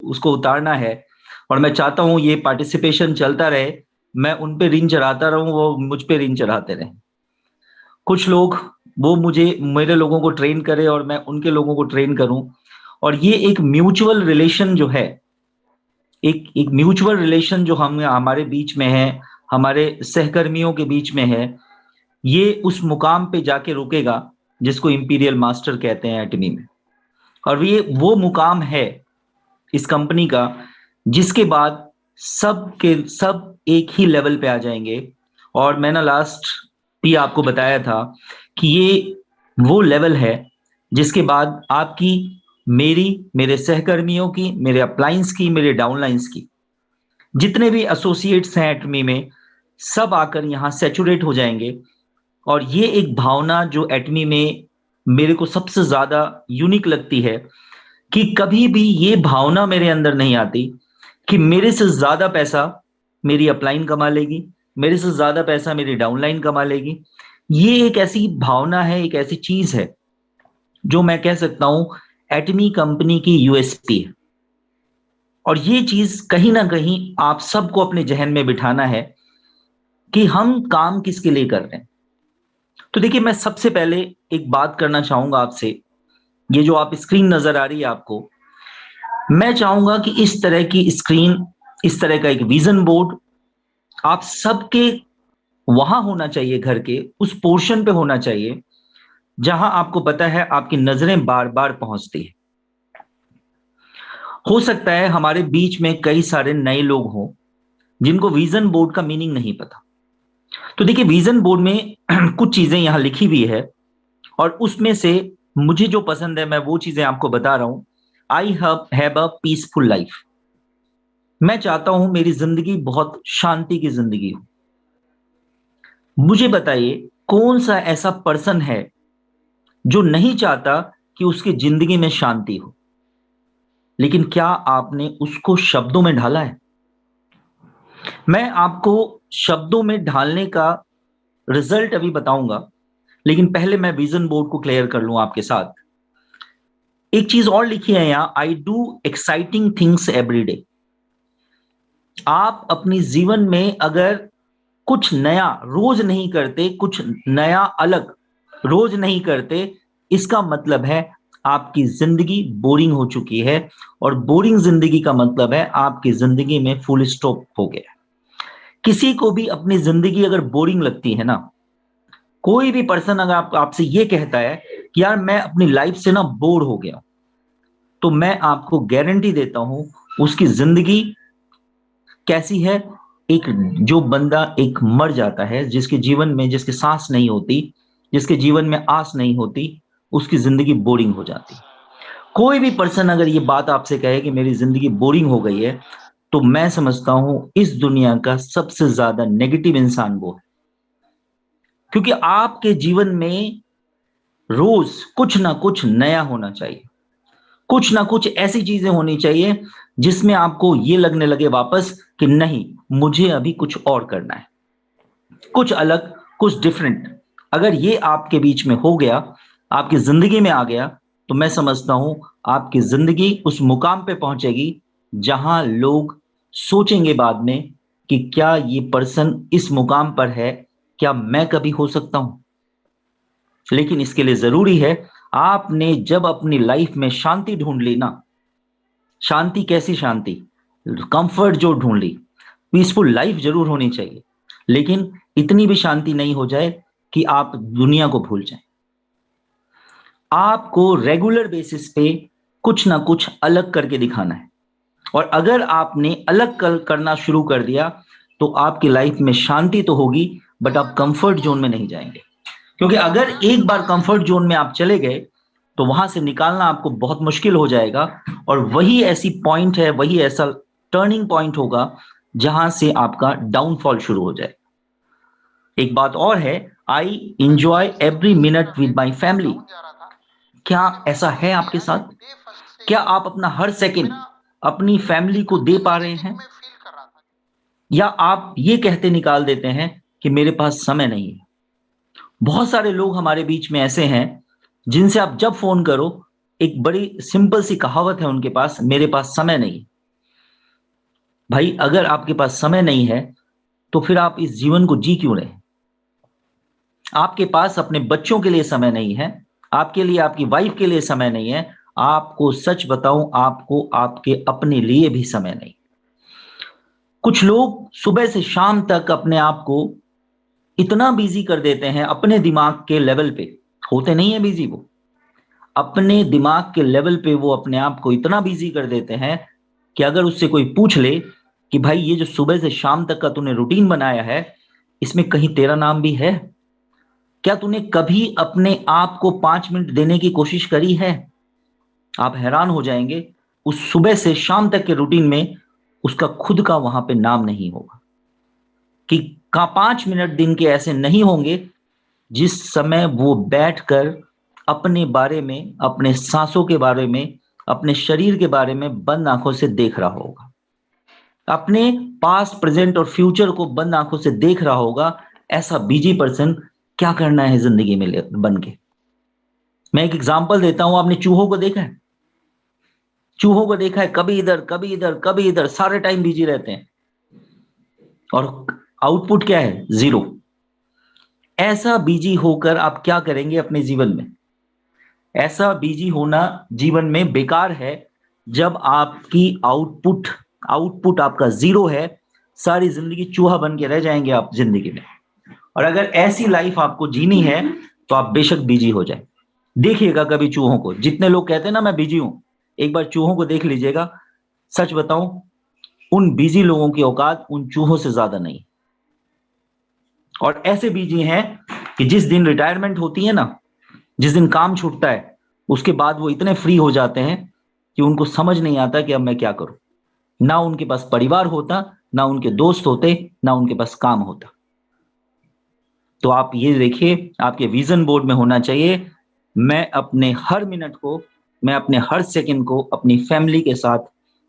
उसको उतारना है और मैं चाहता हूँ ये पार्टिसिपेशन चलता रहे, मैं उन पे ऋण चढ़ाता रहूं, वो मुझ पे ऋण चढ़ाते रहें। कुछ लोग वो मुझे मेरे लोगों को ट्रेन करे और मैं उनके लोगों को ट्रेन करूं, और ये एक म्यूचुअल रिलेशन जो है, एक एक म्यूचुअल रिलेशन जो हम हमारे बीच में है, हमारे सहकर्मियों के बीच में है, ये उस मुकाम पे जाके रुकेगा जिसको इंपीरियल मास्टर कहते हैं एटमी में। और ये वो मुकाम है इस कंपनी का जिसके बाद सब के सब एक ही लेवल पे आ जाएंगे। और मैंने लास्ट भी आपको बताया था कि ये वो लेवल है जिसके बाद आपकी, मेरी, मेरे सहकर्मियों की, मेरे अपलाइंस की, मेरे डाउनलाइंस की, जितने भी एसोसिएट्स हैं एटमी में, सब आकर यहाँ सेचुरेट हो जाएंगे। और ये एक भावना जो एटमी में मेरे को सबसे ज्यादा यूनिक लगती है कि कभी भी ये भावना मेरे अंदर नहीं आती कि मेरे से ज्यादा पैसा मेरी अपलाइन कमा लेगी, मेरे से ज्यादा पैसा मेरी डाउनलाइन कमा लेगी। ये एक ऐसी भावना है, एक ऐसी चीज है जो मैं कह सकता हूं एटमी कंपनी की यूएसपी है। और ये चीज कहीं ना कहीं आप सबको अपने जहन में बिठाना है कि हम काम किसके लिए कर रहे हैं। तो देखिए, मैं सबसे पहले एक बात करना चाहूंगा आपसे। ये जो आप स्क्रीन नजर आ रही है आपको, मैं चाहूंगा कि इस तरह की स्क्रीन, इस तरह का एक विजन बोर्ड आप सबके वहां होना चाहिए, घर के उस पोर्शन पे होना चाहिए जहां आपको पता है आपकी नजरें बार बार पहुंचती है। हो सकता है हमारे बीच में कई सारे नए लोग हों जिनको विजन बोर्ड का मीनिंग नहीं पता। तो देखिए, विजन बोर्ड में कुछ चीजें यहां लिखी हुई है और उसमें से मुझे जो पसंद है मैं वो चीजें आपको बता रहा हूं। I have a peaceful life. मैं चाहता हूं मेरी जिंदगी बहुत शांति की जिंदगी हो। मुझे बताइए, कौन सा ऐसा पर्सन है जो नहीं चाहता कि उसकी जिंदगी में शांति हो? लेकिन क्या आपने उसको शब्दों में ढाला है? मैं आपको शब्दों में ढालने का रिजल्ट अभी बताऊंगा, लेकिन पहले मैं विजन बोर्ड को क्लियर कर लूं आपके साथ। एक चीज और लिखी है यहां, I do exciting things every day. आप अपनी जीवन में अगर कुछ नया रोज नहीं करते, कुछ नया अलग रोज नहीं करते, इसका मतलब है आपकी जिंदगी बोरिंग हो चुकी है। और बोरिंग जिंदगी का मतलब है आपकी जिंदगी में फुल स्टॉप हो गया। किसी को भी अपनी जिंदगी अगर बोरिंग लगती है ना, कोई भी पर्सन अगर आपसे ये कहता है कि यार मैं अपनी लाइफ से ना बोर हो गया, तो मैं आपको गारंटी देता हूं उसकी जिंदगी कैसी है। एक, जो बंदा एक मर जाता है, जिसके जीवन में, जिसके सांस नहीं होती, जिसके जीवन में आस नहीं होती, उसकी जिंदगी बोरिंग हो जाती। कोई भी पर्सन अगर ये बात आपसे कहे कि मेरी जिंदगी बोरिंग हो गई है, तो मैं समझता हूं इस दुनिया का सबसे ज्यादा नेगेटिव इंसान वो है। क्योंकि आपके जीवन में रोज कुछ ना कुछ नया होना चाहिए, कुछ ना कुछ ऐसी चीजें होनी चाहिए जिसमें आपको ये लगने लगे वापस कि नहीं, मुझे अभी कुछ और करना है, कुछ अलग, कुछ डिफरेंट। अगर ये आपके बीच में हो गया, आपकी जिंदगी में आ गया, तो मैं समझता हूं आपकी जिंदगी उस मुकाम पे पहुंचेगी जहां लोग सोचेंगे बाद में कि क्या ये पर्सन इस मुकाम पर है, क्या मैं कभी हो सकता हूं। लेकिन इसके लिए जरूरी है, आपने जब अपनी लाइफ में शांति ढूंढ ली ना, शांति कैसी शांति, कंफर्ट जो ढूंढ ली, पीसफुल लाइफ जरूर होनी चाहिए, लेकिन इतनी भी शांति नहीं हो जाए कि आप दुनिया को भूल जाएं। आपको रेगुलर बेसिस पे कुछ ना कुछ अलग करके दिखाना है। और अगर आपने अलग करना शुरू कर दिया, तो आपकी लाइफ में शांति तो होगी, बट आप कंफर्ट जोन में नहीं जाएंगे। क्योंकि अगर एक बार कंफर्ट जोन में आप चले गए, तो वहां से निकालना आपको बहुत मुश्किल हो जाएगा। और वही ऐसी पॉइंट है, वही ऐसा टर्निंग पॉइंट होगा जहां से आपका डाउनफॉल शुरू हो जाए। एक बात और है, I enjoy every minute with my family. क्या ऐसा है आपके साथ? क्या आप अपना हर सेकंड अपनी फैमिली को दे पा रहे हैं? या आप ये कहते निकाल देते हैं कि मेरे पास समय नहीं है? बहुत सारे लोग हमारे बीच में ऐसे हैं जिनसे आप जब फोन करो, एक बड़ी सिंपल सी कहावत है उनके पास, मेरे पास समय नहीं। भाई अगर आपके पास समय नहीं है तो फिर आप इस जीवन को जी क्यों रहे? आपके पास अपने बच्चों के लिए समय नहीं है, आपके लिए आपकी वाइफ के लिए समय नहीं है, आपको सच बताऊं, आपको आपके अपने लिए भी समय नहीं। कुछ लोग सुबह से शाम तक अपने आप को इतना बिजी कर देते हैं अपने दिमाग के लेवल पे, होते नहीं है बिजी वो, अपने दिमाग के लेवल पे वो अपने आप को इतना बिजी कर देते हैं कि अगर उससे कोई पूछ ले कि भाई ये जो सुबह से शाम तक का तूने रूटीन बनाया है, इसमें कहीं तेरा नाम भी है? क्या तूने कभी अपने आप को 5 मिनट देने की कोशिश करी है? आप हैरान हो जाएंगे, उस सुबह से शाम तक के रूटीन में उसका खुद का वहां पे नाम नहीं होगा। कि का 5 मिनट दिन के ऐसे नहीं होंगे जिस समय वो बैठकर अपने बारे में, अपने सांसों के बारे में, अपने शरीर के बारे में बंद आंखों से देख रहा होगा, अपने पास्ट, प्रेजेंट और फ्यूचर को बंद आंखों से देख रहा होगा। ऐसा बिजी पर्सन क्या करना है जिंदगी में बन के? मैं एक एग्जांपल देता हूं, आपने चूहों को देखा है? चूहों को देखा है, कभी इधर कभी इधर कभी इधर, सारे टाइम बिजी रहते हैं और आउटपुट क्या है? जीरो। ऐसा बिजी होकर आप क्या करेंगे अपने जीवन में? ऐसा बिजी होना जीवन में बेकार है। जब आपकी आउटपुट आउटपुट आपका जीरो है, सारी जिंदगी चूहा बन के रह जाएंगे आप जिंदगी में। और अगर ऐसी लाइफ आपको जीनी है तो आप बेशक बिजी हो जाए। देखिएगा कभी चूहों को, जितने लोग कहते हैं ना मैं बिजी हूं, एक बार चूहों को देख लीजिएगा। सच बताऊं, उन बिजी लोगों की औकात उन चूहों से ज्यादा नहीं। और ऐसे बिजी हैं कि जिस दिन रिटायरमेंट होती है ना, जिस दिन काम छूटता है, उसके बाद वो इतने फ्री हो जाते हैं कि उनको समझ नहीं आता कि अब मैं क्या करूं। ना उनके पास परिवार होता, ना उनके दोस्त होते, ना उनके पास काम होता। तो आप ये देखिए, आपके विजन बोर्ड में होना चाहिए, मैं अपने हर मिनट को, मैं अपने हर सेकंड को अपनी फैमिली के साथ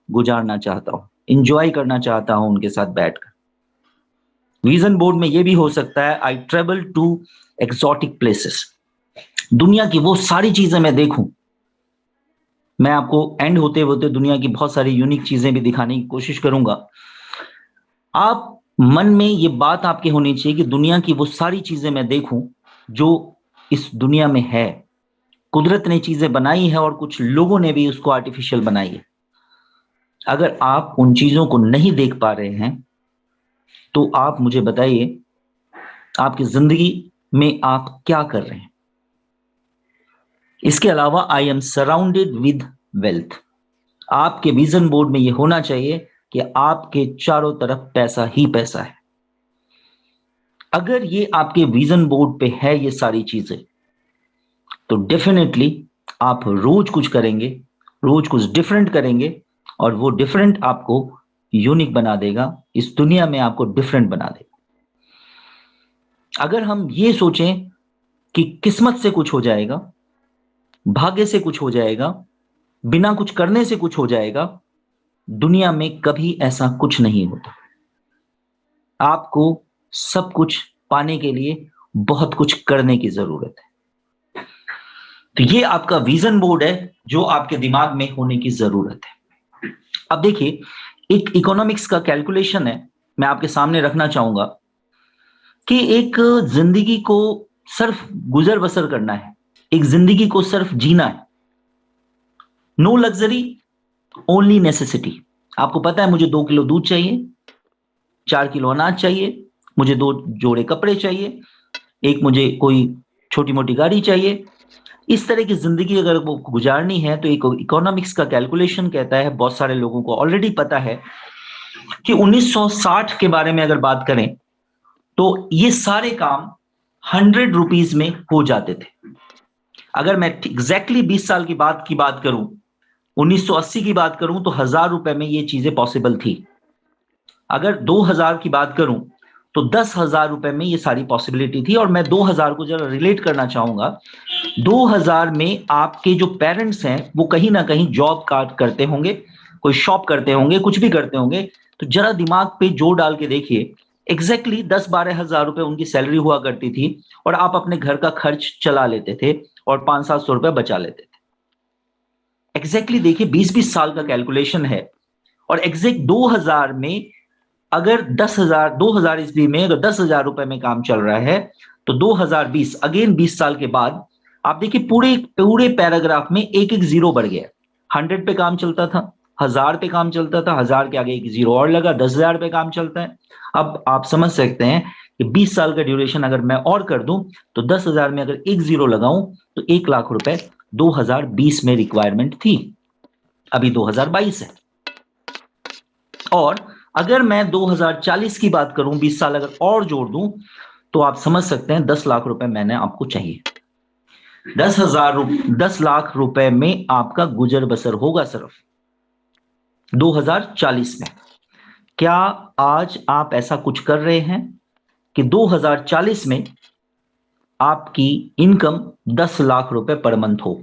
गुजारना चाहता हूं, इंजॉय करना चाहता हूं उनके साथ बैठकर। विजन बोर्ड में ये भी हो सकता है, I travel to exotic places, दुनिया की वो सारी चीजें मैं देखूं। मैं आपको एंड होते होते दुनिया की बहुत सारी यूनिक चीजें भी दिखाने की कोशिश करूंगा। आप मन में ये बात आपके होनी चाहिए कि दुनिया की वो सारी चीजें मैं देखूं जो इस दुनिया में है। कुदरत ने चीजें बनाई है और कुछ लोगों ने भी उसको आर्टिफिशियल बनाई है। अगर आप उन चीजों को नहीं देख पा रहे हैं तो आप मुझे बताइए, आपकी जिंदगी में आप क्या कर रहे हैं? इसके अलावा I am surrounded with wealth. आपके विजन बोर्ड में यह होना चाहिए कि आपके चारों तरफ पैसा ही पैसा है। अगर ये आपके विजन बोर्ड पे है ये सारी चीजें, तो डेफिनेटली आप रोज कुछ करेंगे, रोज कुछ डिफरेंट करेंगे, और वो डिफरेंट आपको यूनिक बना देगा, इस दुनिया में आपको डिफरेंट बना देगा। अगर हम ये सोचें कि किस्मत से कुछ हो जाएगा, भाग्य से कुछ हो जाएगा, बिना कुछ करने से कुछ हो जाएगा, दुनिया में कभी ऐसा कुछ नहीं होता। आपको सब कुछ पाने के लिए बहुत कुछ करने की जरूरत है। तो ये आपका विजन बोर्ड है जो आपके दिमाग में होने की जरूरत है। अब देखिए, एक इकोनॉमिक्स का कैलकुलेशन है, मैं आपके सामने रखना चाहूंगा कि एक जिंदगी को सिर्फ गुजर बसर करना है, एक जिंदगी को सिर्फ जीना है। No luxury, only necessity. आपको पता है मुझे 2 किलो दूध चाहिए, 4 किलो अनाज चाहिए, मुझे 2 जोड़े कपड़े चाहिए, एक मुझे कोई छोटी मोटी गाड़ी चाहिए। इस तरह की जिंदगी अगर वो गुजारनी है तो एक इकोनॉमिक्स का कैलकुलेशन कहता है, बहुत सारे लोगों को ऑलरेडी पता है कि 1960 के बारे में अगर बात करें तो ये सारे काम 100 रुपीज में हो जाते थे। अगर मैं एग्जैक्टली 20 साल की बात करूं, 1980 की बात करूं, तो 1000 रुपए में ये चीजें पॉसिबल थी। अगर 2000 की बात करूं तो 10,000 रुपए में ये सारी पॉसिबिलिटी थी। और मैं 2000 को जरा रिलेट करना चाहूंगा, 2000 में आपके जो पेरेंट्स हैं वो कहीं ना कहीं जॉब कार्ड करते होंगे, कोई शॉप करते होंगे, कुछ भी करते होंगे। तो जरा दिमाग पे जोर डाल के देखिए, एग्जैक्टली 10-12 हजार रुपए उनकी सैलरी हुआ करती थी और आप अपने घर का खर्च चला लेते थे और 500-700 रुपए बचा लेते थे। एग्जैक्टली देखिए, 20-20 साल का कैलकुलेशन है और एग्जैक्ट 2000 में अगर 10,000 2000 ईस्वी में अगर 10,000 रुपए में काम चल रहा है, तो 2020 अगेन 20 साल के बाद आप देखिए पूरे पूरे पैराग्राफ में एक एक जीरो बढ़ गया। 100 पे काम चलता था, 1000 पे काम चलता था, 1000 के आगे एक जीरो और लगा, 10,000 पे काम चलता है। अब आप समझ सकते हैं कि 20 साल का ड्यूरेशन अगर मैं और कर दूं तो 10,000 में अगर एक जीरो लगाऊं तो 1,00,000 रुपए 2020 में रिक्वायरमेंट थी, अभी 2022 है। और अगर मैं 2040 की बात करूं, 20 साल अगर और जोड़ दूं, तो आप समझ सकते हैं 10,00,000 रुपए मैंने आपको चाहिए। 10,00,000 रुपए में आपका गुजर बसर होगा सिर्फ 2040 में। क्या आज आप ऐसा कुछ कर रहे हैं कि 2040 में आपकी इनकम 10,00,000 रुपए पर मंथ हो?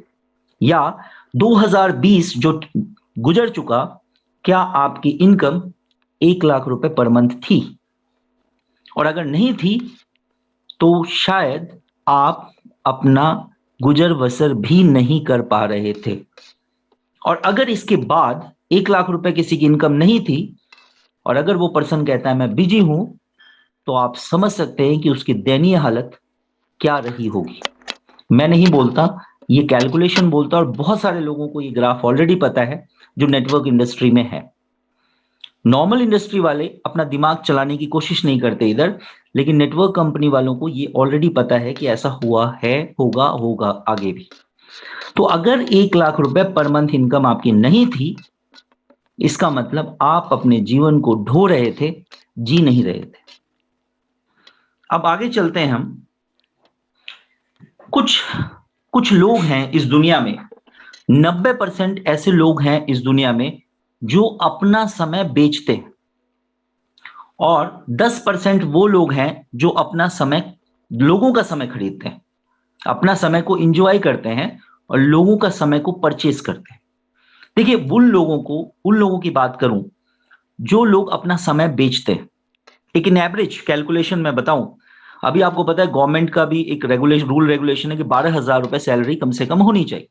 या 2020 जो गुजर चुका, क्या आपकी इनकम 1,00,000 रुपए पर मंथ थी? और अगर नहीं थी तो शायद आप अपना गुजर बसर भी नहीं कर पा रहे थे। और अगर इसके बाद 1,00,000 रुपए किसी की इनकम नहीं थी और अगर वो पर्सन कहता है मैं बिजी हूं, तो आप समझ सकते हैं कि उसकी दयनीय हालत क्या रही होगी। मैं नहीं बोलता, ये कैलकुलेशन बोलता, और बहुत सारे लोगों को ये ग्राफ ऑलरेडी पता है जो नेटवर्क इंडस्ट्री में है। नॉर्मल इंडस्ट्री वाले अपना दिमाग चलाने की कोशिश नहीं करते इधर, लेकिन नेटवर्क कंपनी वालों को ये ऑलरेडी पता है कि ऐसा हुआ है, होगा आगे भी। तो अगर 1,00,000 रुपए पर मंथ इनकम आपकी नहीं थी, इसका मतलब आप अपने जीवन को ढो रहे थे, जी नहीं रहे थे। अब आगे चलते हैं हम। कुछ लोग हैं इस दुनिया में, 90% ऐसे लोग हैं इस दुनिया में जो अपना समय बेचते हैं, और 10% वो लोग हैं जो अपना समय, लोगों का समय खरीदते हैं, अपना समय को एंजॉय करते हैं और लोगों का समय को परचेज करते हैं। देखिए उन लोगों की बात करूं जो लोग अपना समय बेचते हैं। एक इन एवरेज कैलकुलेशन मैं बताऊं, अभी आपको पता है गवर्नमेंट का भी एक रूल रेगुलेशन है कि 12,000 रुपए सैलरी कम से कम होनी चाहिए।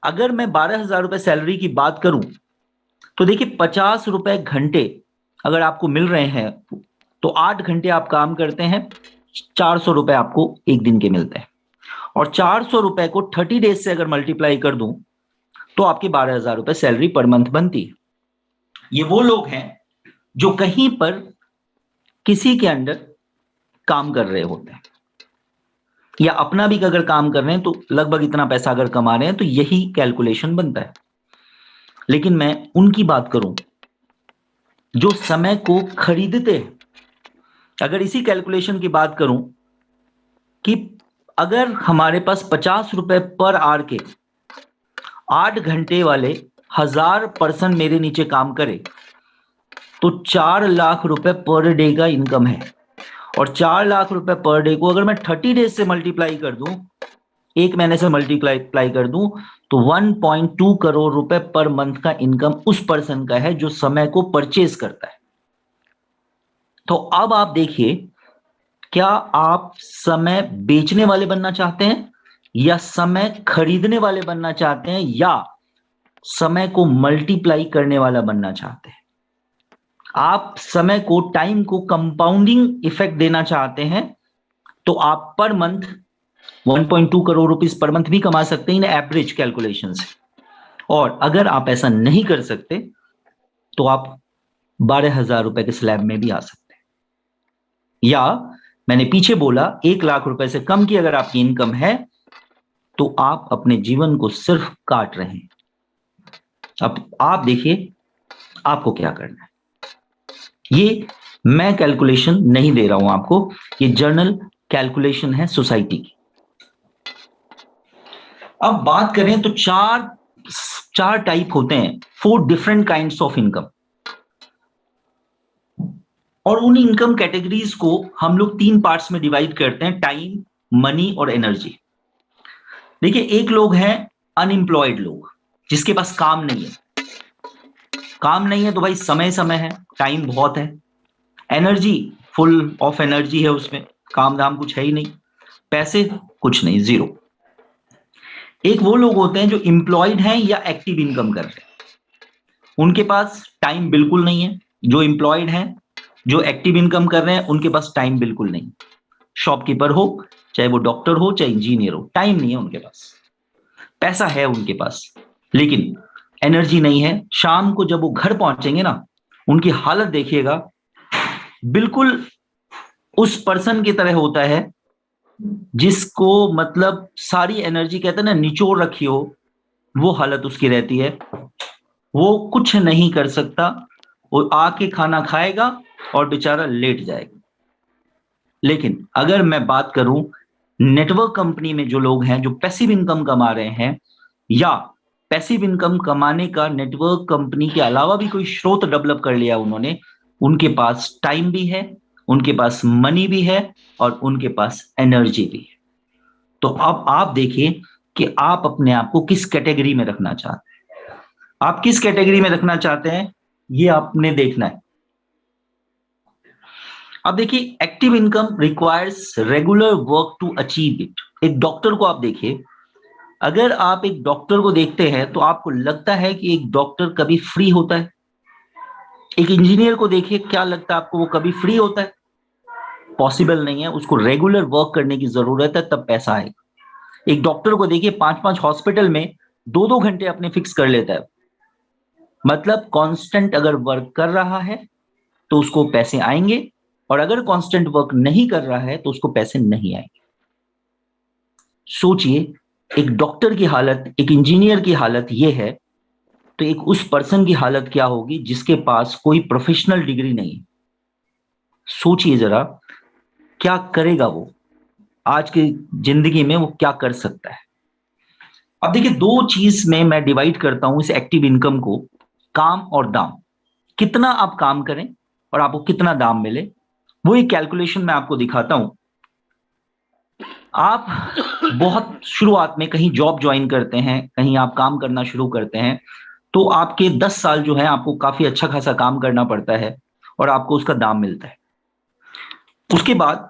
अगर मैं 12,000 रुपए सैलरी की बात करूं तो देखिए 50 रुपए घंटे अगर आपको मिल रहे हैं तो 8 घंटे आप काम करते हैं, 400 रुपए आपको एक दिन के मिलते हैं। और 400 रुपए को 30 डेज से अगर मल्टीप्लाई कर दूं तो आपकी 12,000 रुपए सैलरी पर मंथ बनती है। ये वो लोग हैं जो कहीं पर किसी के अंडर काम कर रहे होते हैं, या अपना भी अगर काम कर रहे हैं तो लगभग इतना पैसा अगर कमा रहे हैं तो यही कैलकुलेशन बनता है। लेकिन मैं उनकी बात करूं जो समय को खरीदते हैं, अगर इसी कैलकुलेशन की बात करूं कि अगर हमारे पास 50 रुपए पर आवर के 8 घंटे वाले 1,000 पर्सन मेरे नीचे काम करे तो 4,00,000 रुपए पर डे का इनकम है। और 4,00,000 रुपए पर डे को अगर मैं 30 डेज से मल्टीप्लाई कर दूं, एक महीने से मल्टीप्लाई कर दूं, तो 1.2 करोड़ रुपए पर मंथ का इनकम उस पर्सन का है जो समय को परचेज करता है। तो अब आप देखिए, क्या आप समय बेचने वाले बनना चाहते हैं या समय खरीदने वाले बनना चाहते हैं, या समय को मल्टीप्लाई करने वाला बनना चाहते हैं? आप समय को, टाइम को कंपाउंडिंग इफेक्ट देना चाहते हैं तो आप per month 1.2 crore rupees per month भी कमा सकते हैं इन एवरेज कैलकुलेशन से। और अगर आप ऐसा नहीं कर सकते तो आप 12,000 रुपए के स्लैब में भी आ सकते हैं। या मैंने पीछे बोला 1,00,000 रुपए से कम की अगर आपकी इनकम है तो आप अपने जीवन को सिर्फ काट रहे हैं। अब आप देखिए आपको क्या करना है। ये मैं कैलकुलेशन नहीं दे रहा हूं आपको, ये जर्नल कैलकुलेशन है सोसाइटी की। अब बात करें तो चार टाइप होते हैं, 4 डिफरेंट काइंड्स ऑफ इनकम। और उन इनकम कैटेगरीज को हम लोग 3 पार्ट्स में डिवाइड करते हैं, टाइम, मनी और एनर्जी। देखिए एक लोग हैं अनएम्प्लॉयड लोग, जिसके पास काम नहीं है। काम नहीं है तो भाई समय है, टाइम बहुत है, एनर्जी फुल ऑफ एनर्जी है, उसमें काम धाम कुछ है ही नहीं, पैसे कुछ नहीं, जीरो। एक वो लोग होते हैं जो एम्प्लॉयड हैं या एक्टिव इनकम कर रहे हैं। उनके पास टाइम बिल्कुल नहीं है। जो एम्प्लॉयड हैं, जो एक्टिव इनकम कर रहे हैं, उनके पास टाइम बिल्कुल नहीं। शॉपकीपर हो, चाहे वो डॉक्टर हो, चाहे इंजीनियर हो, टाइम नहीं है उनके पास। पैसा है उनके पास, लेकिन एनर्जी नहीं है। शाम को जब वो घर पहुंचेंगे ना, उनकी हालत देखिएगा, बिल्कुल उस पर्सन की तरह होता है जिसको मतलब सारी एनर्जी, कहते हैं ना, निचोड़ रखी हो, वो हालत उसकी रहती है। वो कुछ नहीं कर सकता, वो आके खाना खाएगा और बेचारा लेट जाएगा। लेकिन अगर मैं बात करूं नेटवर्क कंपनी में जो लोग हैं, जो पैसिव इनकम कमा रहे हैं, या पैसिव इनकम कमाने का नेटवर्क कंपनी के अलावा भी कोई स्रोत डेवलप कर लिया उन्होंने, उनके पास टाइम भी है, उनके पास मनी भी है, और उनके पास एनर्जी भी है। तो अब आप देखिए कि आप अपने आप को किस कैटेगरी में रखना चाहते हैं। आप किस कैटेगरी में रखना चाहते हैं, ये आपने देखना है। अब देखिए, active income requires regular work to achieve it. एक डॉक्टर को आप देखिए, अगर आप एक डॉक्टर को देखते हैं तो आपको लगता है कि एक डॉक्टर कभी फ्री होता है? एक इंजीनियर को देखिए, क्या लगता है आपको वो कभी फ्री होता है? पॉसिबल नहीं है। उसको रेगुलर वर्क करने की जरूरत है, तब पैसा आएगा। एक डॉक्टर को देखिए, 5-5 हॉस्पिटल में 2-2 घंटे अपने फिक्स कर लेता है। मतलब कांस्टेंट अगर वर्क कर रहा है तो उसको पैसे आएंगे, और अगर कांस्टेंट वर्क नहीं कर रहा है तो उसको पैसे नहीं आएंगे। सोचिए, एक डॉक्टर की हालत, एक इंजीनियर की हालत ये है, तो एक उस पर्सन की हालत क्या होगी जिसके पास कोई प्रोफेशनल डिग्री नहीं है। सोचिए जरा, क्या करेगा वो आज की जिंदगी में, वो क्या कर सकता है? अब देखिए, दो चीज में मैं डिवाइड करता हूं इस एक्टिव इनकम को, काम और दाम। कितना आप काम करें और आपको कितना दाम मिले, वो एक कैलकुलेशन मैं आपको दिखाता हूं। आप बहुत शुरुआत में कहीं जॉब ज्वाइन करते हैं, कहीं आप काम करना शुरू करते हैं, तो आपके 10 साल जो है आपको काफी अच्छा खासा काम करना पड़ता है और आपको उसका दाम मिलता है। उसके बाद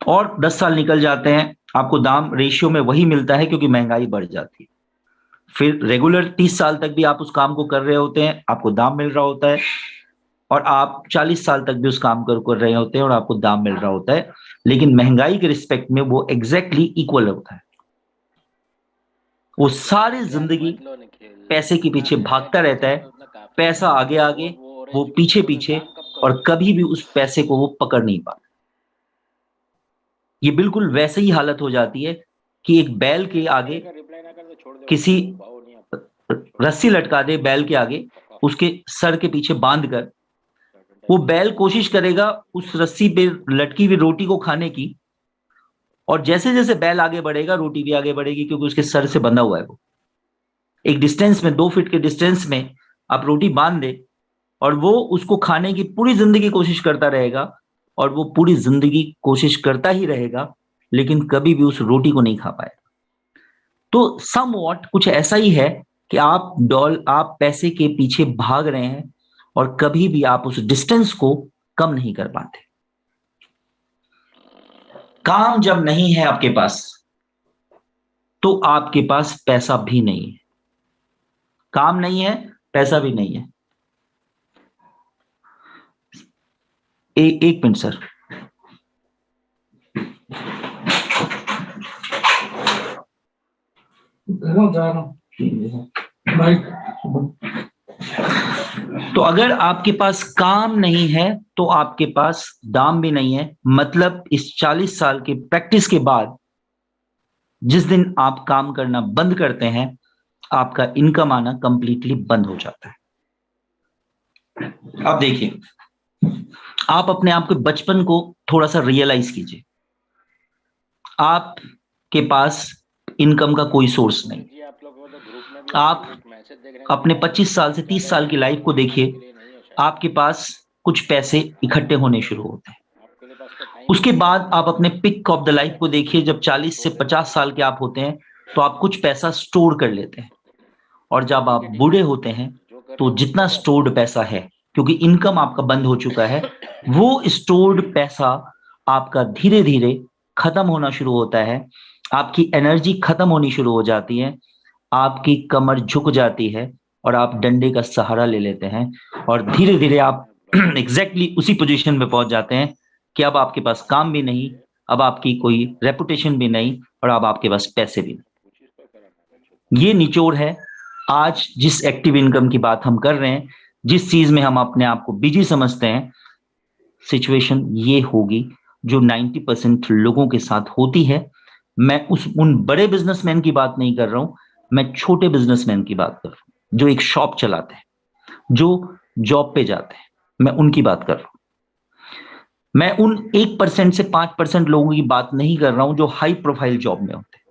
और 10 साल निकल जाते हैं, आपको दाम रेशियो में वही मिलता है क्योंकि महंगाई बढ़ जाती है। फिर रेगुलर 30 साल तक भी आप उस काम को कर रहे होते हैं, आपको दाम मिल रहा होता है, और आप 40 साल तक भी उस काम कर रहे होते हैं और आपको दाम मिल रहा होता है। लेकिन महंगाई के रिस्पेक्ट में वो एग्जैक्टली इक्वल होता है। वो सारी जिंदगी पैसे के पीछे भागता रहता है, पैसा आगे आगे, वो पीछे पीछे, और कभी भी उस पैसे को वो पकड़ नहीं पाता। ये बिल्कुल वैसे ही हालत हो जाती है कि एक बैल के आगे किसी रस्सी लटका दे, बैल के आगे उसके सर के पीछे बांध कर, वो बैल कोशिश करेगा उस रस्सी पे लटकी हुई रोटी को खाने की, और जैसे जैसे बैल आगे बढ़ेगा रोटी भी आगे बढ़ेगी, क्योंकि उसके सर से बंधा हुआ है। वो एक डिस्टेंस में, 2 फीट के डिस्टेंस में आप रोटी बांध दे, और वो उसको खाने की पूरी जिंदगी कोशिश करता रहेगा, और वो पूरी जिंदगी कोशिश करता ही रहेगा, लेकिन कभी भी उस रोटी को नहीं खा पाए। तो सम वॉट कुछ ऐसा ही है कि आप पैसे के पीछे भाग रहे हैं और कभी भी आप उस डिस्टेंस को कम नहीं कर पाते। काम जब नहीं है आपके पास, तो आपके पास पैसा भी नहीं है। काम नहीं है, पैसा भी नहीं है। एक मिनट सर। तो अगर आपके पास काम नहीं है तो आपके पास दाम भी नहीं है। मतलब इस 40 साल के प्रैक्टिस के बाद जिस दिन आप काम करना बंद करते हैं, आपका इनकम आना कंप्लीटली बंद हो जाता है। अब देखिए, आप अपने आप के बचपन को थोड़ा सा रियलाइज कीजिए। आपके पास इनकम का कोई सोर्स नहीं। आप अपने 25 साल से 30 साल की लाइफ को देखिए, आपके पास कुछ पैसे इकट्ठे होने शुरू होते हैं। उसके बाद आप अपने पिक ऑफ द लाइफ को देखिए, जब 40 से 50 साल के आप होते हैं तो आप कुछ पैसा स्टोर कर लेते हैं, और जब आप बूढ़े होते हैं तो जितना स्टोर्ड पैसा है, क्योंकि इनकम आपका बंद हो चुका है, वो स्टोर्ड पैसा आपका धीरे धीरे खत्म होना शुरू होता है। आपकी एनर्जी खत्म होनी शुरू हो जाती है, आपकी कमर झुक जाती है, और आप डंडे का सहारा ले लेते हैं और धीरे धीरे आप एग्जैक्टली उसी पोजीशन में पहुंच जाते हैं कि अब आपके पास काम भी नहीं, अब आपकी कोई रेपुटेशन भी नहीं, और अब आपके पास पैसे भी नहीं। ये निचोड़ है आज जिस एक्टिव इनकम की बात हम कर रहे हैं, जिस चीज में हम अपने आप को बिजी समझते हैं। सिचुएशन ये होगी जो 90% लोगों के साथ होती है। मैं उन बड़े बिजनेसमैन की बात नहीं कर रहा हूं, मैं छोटे बिजनेसमैन की बात कर रहा हूं जो एक शॉप चलाते हैं, जो जॉब पे जाते हैं, मैं उनकी बात कर रहा हूं। मैं उन 1% से 5% लोगों की बात नहीं कर रहा हूं जो हाई प्रोफाइल जॉब में होते हैं।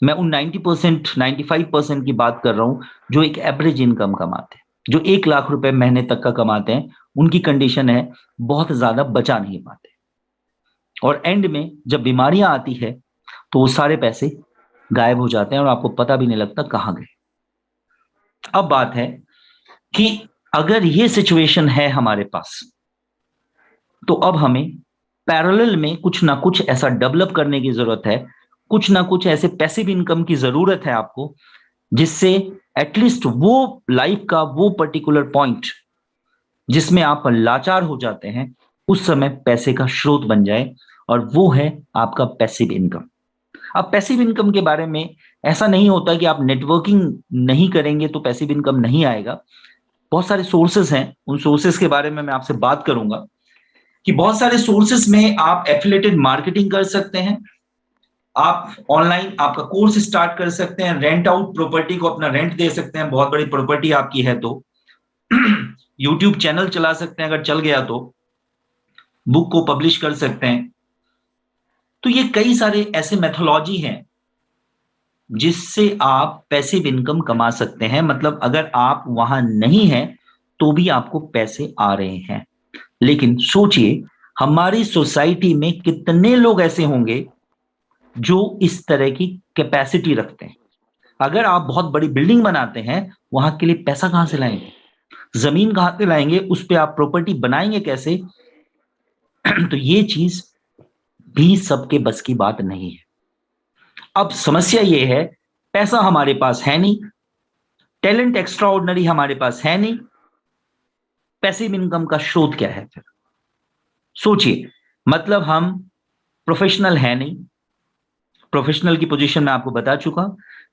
मैं उन 90%, 95% की बात कर रहा हूं जो एक एवरेज इनकम कमाते हैं, जो 1 लाख रुपए महीने तक का कमाते हैं। उनकी कंडीशन है बहुत ज्यादा बचा नहीं पाते, और एंड में जब बीमारियां आती है तो वो सारे पैसे गायब हो जाते हैं और आपको पता भी नहीं लगता कहां गए। अब बात है कि अगर ये सिचुएशन है हमारे पास, तो अब हमें पैरेलल में कुछ ना कुछ ऐसा डेवलप करने की जरूरत है, कुछ ना कुछ ऐसे पैसिव इनकम की जरूरत है आपको, जिससे एटलीस्ट वो लाइफ का वो पर्टिकुलर पॉइंट जिसमें आप लाचार हो जाते हैं, उस समय पैसे का स्रोत बन जाए, और वो है आपका पैसिव इनकम। अब पैसिव इनकम के बारे में ऐसा नहीं होता कि आप नेटवर्किंग नहीं करेंगे तो पैसिव इनकम नहीं आएगा। बहुत सारे सोर्सेस हैं, उन सोर्सेस के बारे में मैं आपसे बात करूंगा कि बहुत सारे सोर्सेस में आप एफिलिएटेड मार्केटिंग कर सकते हैं, आप ऑनलाइन आपका कोर्स स्टार्ट कर सकते हैं, रेंट आउट प्रॉपर्टी को अपना रेंट दे सकते हैं, बहुत बड़ी प्रॉपर्टी आपकी है तो यूट्यूब चैनल चला सकते हैं, अगर चल गया तो बुक को पब्लिश कर सकते हैं। तो ये कई सारे ऐसे मेथोलॉजी हैं जिससे आप पैसिव इनकम कमा सकते हैं। मतलब अगर आप वहां नहीं हैं तो भी आपको पैसे आ रहे हैं। लेकिन सोचिए, हमारी सोसाइटी में कितने लोग ऐसे होंगे जो इस तरह की कैपेसिटी रखते हैं। अगर आप बहुत बड़ी बिल्डिंग बनाते हैं, वहां के लिए पैसा कहां से लाएंगे, जमीन कहां से लाएंगे, उस पर आप प्रॉपर्टी बनाएंगे कैसे? तो ये चीज भी सबके बस की बात नहीं है। अब समस्या ये है, पैसा हमारे पास है नहीं, टैलेंट एक्स्ट्रा ऑर्डिनरी हमारे पास है नहीं, पैसिव इनकम का स्रोत क्या है फिर? सोचिए, मतलब हम प्रोफेशनल है नहीं, प्रोफेशनल की पोजीशन मैं आपको बता चुका,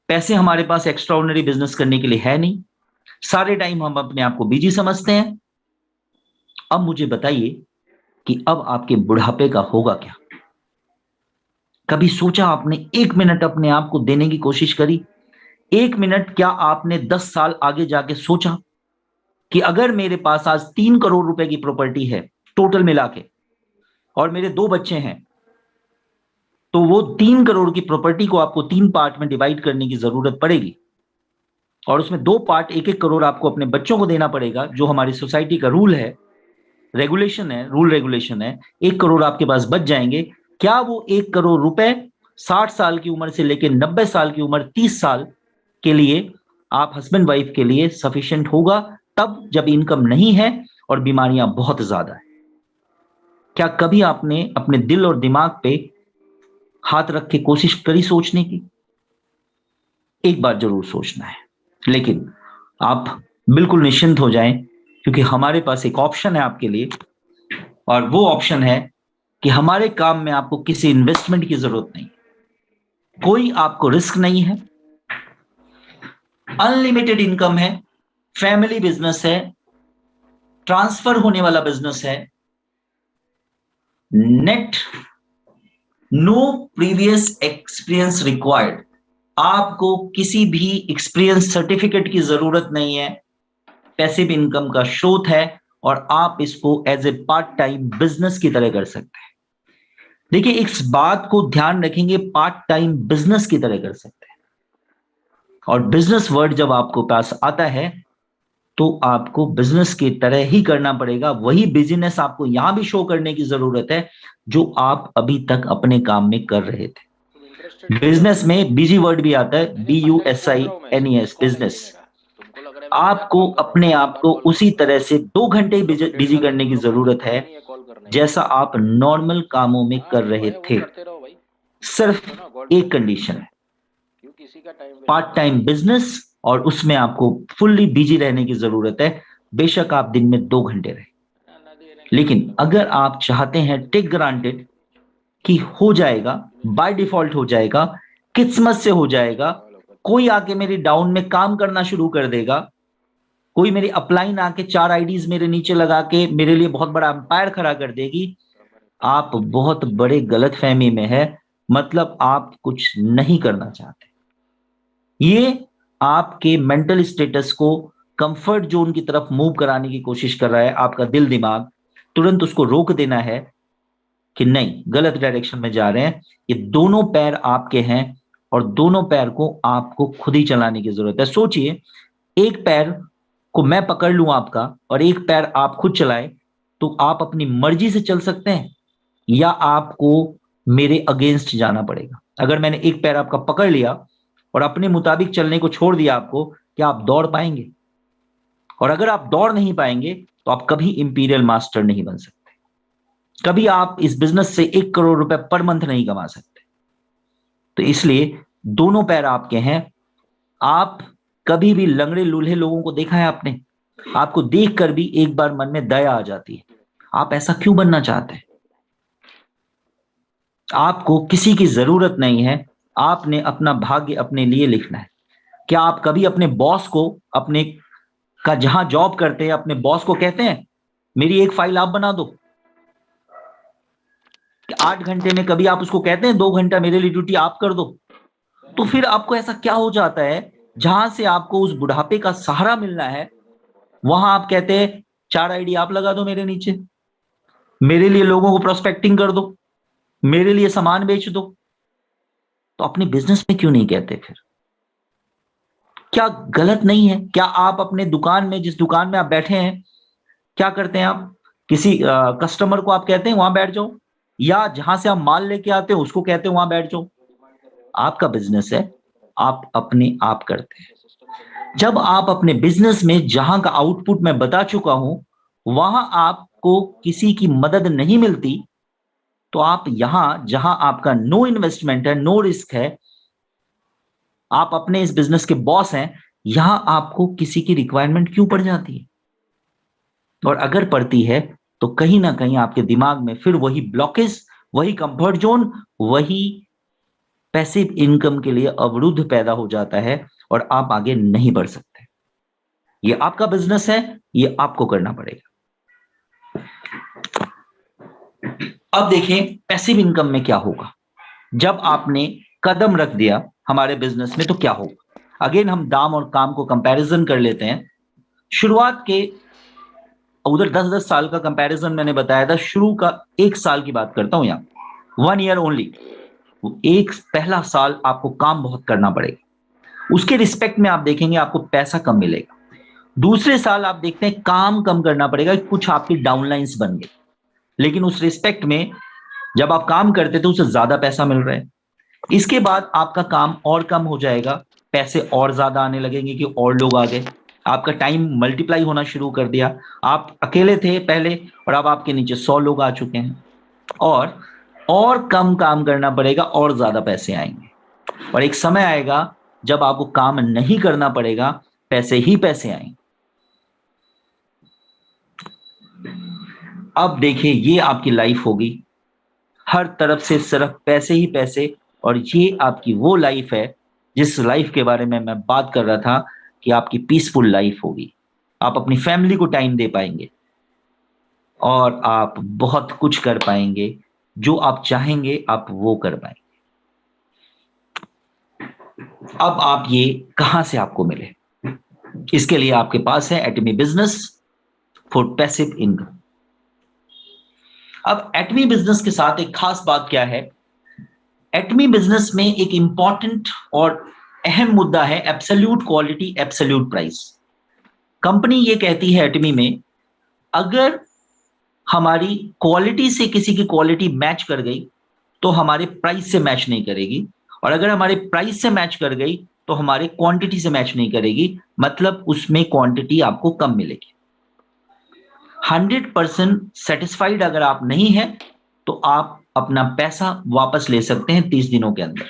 पैसे हमारे पास एक्स्ट्रा ऑर्डिनरी बिजनेस करने के लिए है नहीं, सारे टाइम हम अपने आप को बिजी समझते हैं। अब मुझे बताइए कि अब आपके बुढ़ापे का होगा क्या? कभी सोचा आपने, 1 मिनट अपने आप को देने की कोशिश करी? 1 मिनट क्या आपने 10 साल आगे जाके सोचा कि अगर मेरे पास आज 3 करोड़ रुपए की प्रॉपर्टी है टोटल मिला के, और मेरे 2 बच्चे हैं, तो वो 3 करोड़ की प्रॉपर्टी को आपको 3 पार्ट में डिवाइड करने की जरूरत पड़ेगी, और उसमें 2 पार्ट 1-1 करोड़ आपको अपने बच्चों को देना पड़ेगा, जो हमारी सोसाइटी का रूल है, रेगुलेशन है, रूल रेगुलेशन है। 1 करोड़ आपके पास बच जाएंगे। क्या वो 1 करोड़ रुपए 60 साल की उम्र से लेकर 90 साल की उम्र, 30 साल के लिए आप हस्बैंड वाइफ के लिए सफिशिएंट होगा? तब जब इनकम नहीं है और बीमारियां बहुत ज्यादा है। क्या कभी आपने अपने दिल और दिमाग पे हाथ रख के कोशिश करी सोचने की? एक बार जरूर सोचना है, लेकिन आप बिल्कुल निश्चिंत हो जाएं, क्योंकि हमारे पास एक ऑप्शन है आपके लिए, और वो ऑप्शन है कि हमारे काम में आपको किसी इन्वेस्टमेंट की जरूरत नहीं, कोई आपको रिस्क नहीं है, अनलिमिटेड इनकम है, फैमिली बिजनेस है, ट्रांसफर होने वाला बिजनेस है, net, no previous experience required. आपको किसी भी एक्सपीरियंस सर्टिफिकेट की जरूरत नहीं है, पैसिव इनकम का स्रोत है, और आप इसको as a part time business की तरह कर सकते हैं। देखिए, इस बात को ध्यान रखेंगे, पार्ट टाइम बिजनेस की तरह कर सकते हैं। और बिजनेस वर्ड जब आपको पास आता है तो आपको बिजनेस की तरह ही करना पड़ेगा। वही बिजनेस आपको यहां भी शो करने की जरूरत है जो आप अभी तक अपने काम में कर रहे थे। बिजनेस में बिजी वर्ड भी आता है, BUSINES, बिजनेस। आपको अपने आप को उसी तरह से 2 घंटे बिजी करने की जरूरत है जैसा आप नॉर्मल कामों में कर रहे थे। सिर्फ एक कंडीशन है, पार्ट टाइम बिजनेस और उसमें आपको फुल्ली बिजी रहने की जरूरत है। बेशक आप दिन में 2 घंटे रहे, लेकिन अगर आप चाहते हैं टेक ग्रांटेड कि हो जाएगा, बाय डिफॉल्ट हो जाएगा, किस्मत से हो जाएगा, कोई आके मेरी डाउन में काम करना शुरू कर देगा, कोई मेरी अपलाइन आके 4 आईडीज मेरे नीचे लगा के मेरे लिए बहुत बड़ा एम्पायर खड़ा कर देगी, आप बहुत बड़े गलतफहमी में है। मतलब आप कुछ नहीं करना चाहते। ये आपके मेंटल स्टेटस को कंफर्ट जोन की तरफ मूव कराने की कोशिश कर रहा है। आपका दिल दिमाग तुरंत उसको रोक देना है कि नहीं, गलत डायरेक्शन में जा रहे हैं। ये दोनों पैर आपके हैं और दोनों पैर को आपको खुद ही चलाने की जरूरत है। सोचिए, एक पैर को मैं पकड़ लूं आपका और एक पैर आप खुद चलाएं, तो आप अपनी मर्जी से चल सकते हैं या आपको मेरे अगेंस्ट जाना पड़ेगा। अगर मैंने एक पैर आपका पकड़ लिया और अपने मुताबिक चलने को छोड़ दिया आपको, क्या आप दौड़ पाएंगे? और अगर आप दौड़ नहीं पाएंगे तो आप कभी इंपीरियल मास्टर नहीं बन सकते, कभी आप इस बिजनेस से 1 करोड़ रुपए पर मंथ नहीं कमा सकते। तो इसलिए दोनों पैर आपके हैं। आप कभी भी लंगड़े लूल्हे लोगों को देखा है आपने? आपको देखकर भी एक बार मन में दया आ जाती है। आप ऐसा क्यों बनना चाहते हैं? आपको किसी की जरूरत नहीं है। आपने अपना भाग्य अपने लिए लिखना है। क्या आप कभी अपने बॉस को, अपने का जहां जॉब करते हैं, अपने बॉस को कहते हैं मेरी एक फाइल आप बना दो? 8 घंटे में कभी आप उसको कहते हैं 2 घंटा मेरे लिए ड्यूटी आप कर दो? तो फिर आपको ऐसा क्या हो जाता है, जहां से आपको उस बुढ़ापे का सहारा मिलना है, वहां आप कहते हैं 4 आईडी आप लगा दो मेरे नीचे, मेरे लिए लोगों को प्रोस्पेक्टिंग कर दो, मेरे लिए सामान बेच दो। तो अपने बिजनेस में क्यों नहीं कहते फिर? क्या गलत नहीं है? क्या आप अपने दुकान में, जिस दुकान में आप बैठे हैं, क्या करते हैं आप? किसी कस्टमर को आप कहते हैं वहां बैठ जाओ, या जहां से आप माल लेके आते हो उसको कहते हैं वहां बैठ जाओ? आपका बिजनेस है, आप अपने आप करते हैं। जब आप अपने बिजनेस में जहां का आउटपुट मैं बता चुका हूं, वहां आपको किसी की मदद नहीं मिलती, तो आप यहां जहां आपका नो इन्वेस्टमेंट है, नो रिस्क है, आप अपने इस बिजनेस के बॉस हैं, यहां आपको किसी की रिक्वायरमेंट क्यों पड़ जाती है? और अगर पड़ती है तो कहीं ना कहीं आपके दिमाग में फिर वही ब्लॉकेज, वही कंफर्ट जोन, वही पैसिव इनकम के लिए अवरुद्ध पैदा हो जाता है और आप आगे नहीं बढ़ सकते। ये आपका बिजनेस है, ये आपको करना पड़ेगा। अब देखें पैसिव इनकम में क्या होगा। जब आपने कदम रख दिया हमारे बिजनेस में तो क्या होगा? अगेन हम दाम और काम को कंपैरिजन कर लेते हैं। शुरुआत के उधर 10-10 साल का कंपैरिजन मैंने बताया था, शुरू का 1 साल की बात करता हूं यहां, 1 ईयर ओनली। एक पहला साल आपको काम बहुत करना पड़ेगा, उसके रिस्पेक्ट में आप देखेंगे आपको पैसा कम मिलेगा। दूसरे साल आप देखते हैं काम कम करना पड़ेगा, कुछ आपकी डाउनलाइंस बन गई, लेकिन उस रिस्पेक्ट में जब आप काम करते थे उससे ज्यादा पैसा मिल रहा है। इसके बाद आपका काम और कम हो जाएगा, पैसे और ज्यादा आने लगेंगे कि और लोग आ गए, आपका टाइम मल्टीप्लाई होना शुरू कर दिया। आप अकेले थे पहले और अब आपके नीचे 100 लोग आ चुके हैं, और कम काम करना पड़ेगा और ज्यादा पैसे आएंगे। और एक समय आएगा जब आपको काम नहीं करना पड़ेगा, पैसे ही पैसे आएंगे। अब देखिए ये आपकी लाइफ होगी, हर तरफ से सिर्फ पैसे ही पैसे। और ये आपकी वो लाइफ है जिस लाइफ के बारे में मैं बात कर रहा था कि आपकी पीसफुल लाइफ होगी। आप अपनी फैमिली को टाइम दे पाएंगे और आप बहुत कुछ कर पाएंगे, जो आप चाहेंगे आप वो कर पाएंगे। अब आप ये कहां से आपको मिले? इसके लिए आपके पास है एटमी बिजनेस फॉर पैसिव इनकम। अब एटमी बिजनेस के साथ एक खास बात क्या है, एटमी बिजनेस में एक इंपॉर्टेंट और अहम मुद्दा है absolute quality, absolute price. Company ये कहती है एटमी में, अगर हमारी क्वालिटी से किसी की क्वालिटी मैच कर गई तो हमारे प्राइस से मैच नहीं करेगी, और अगर हमारे प्राइस से मैच कर गई तो हमारे क्वांटिटी से मैच नहीं करेगी, मतलब उसमें क्वांटिटी आपको कम मिलेगी। 100% सेटिस्फाइड अगर आप नहीं है तो आप अपना पैसा वापस ले सकते हैं 30 दिनों के अंदर।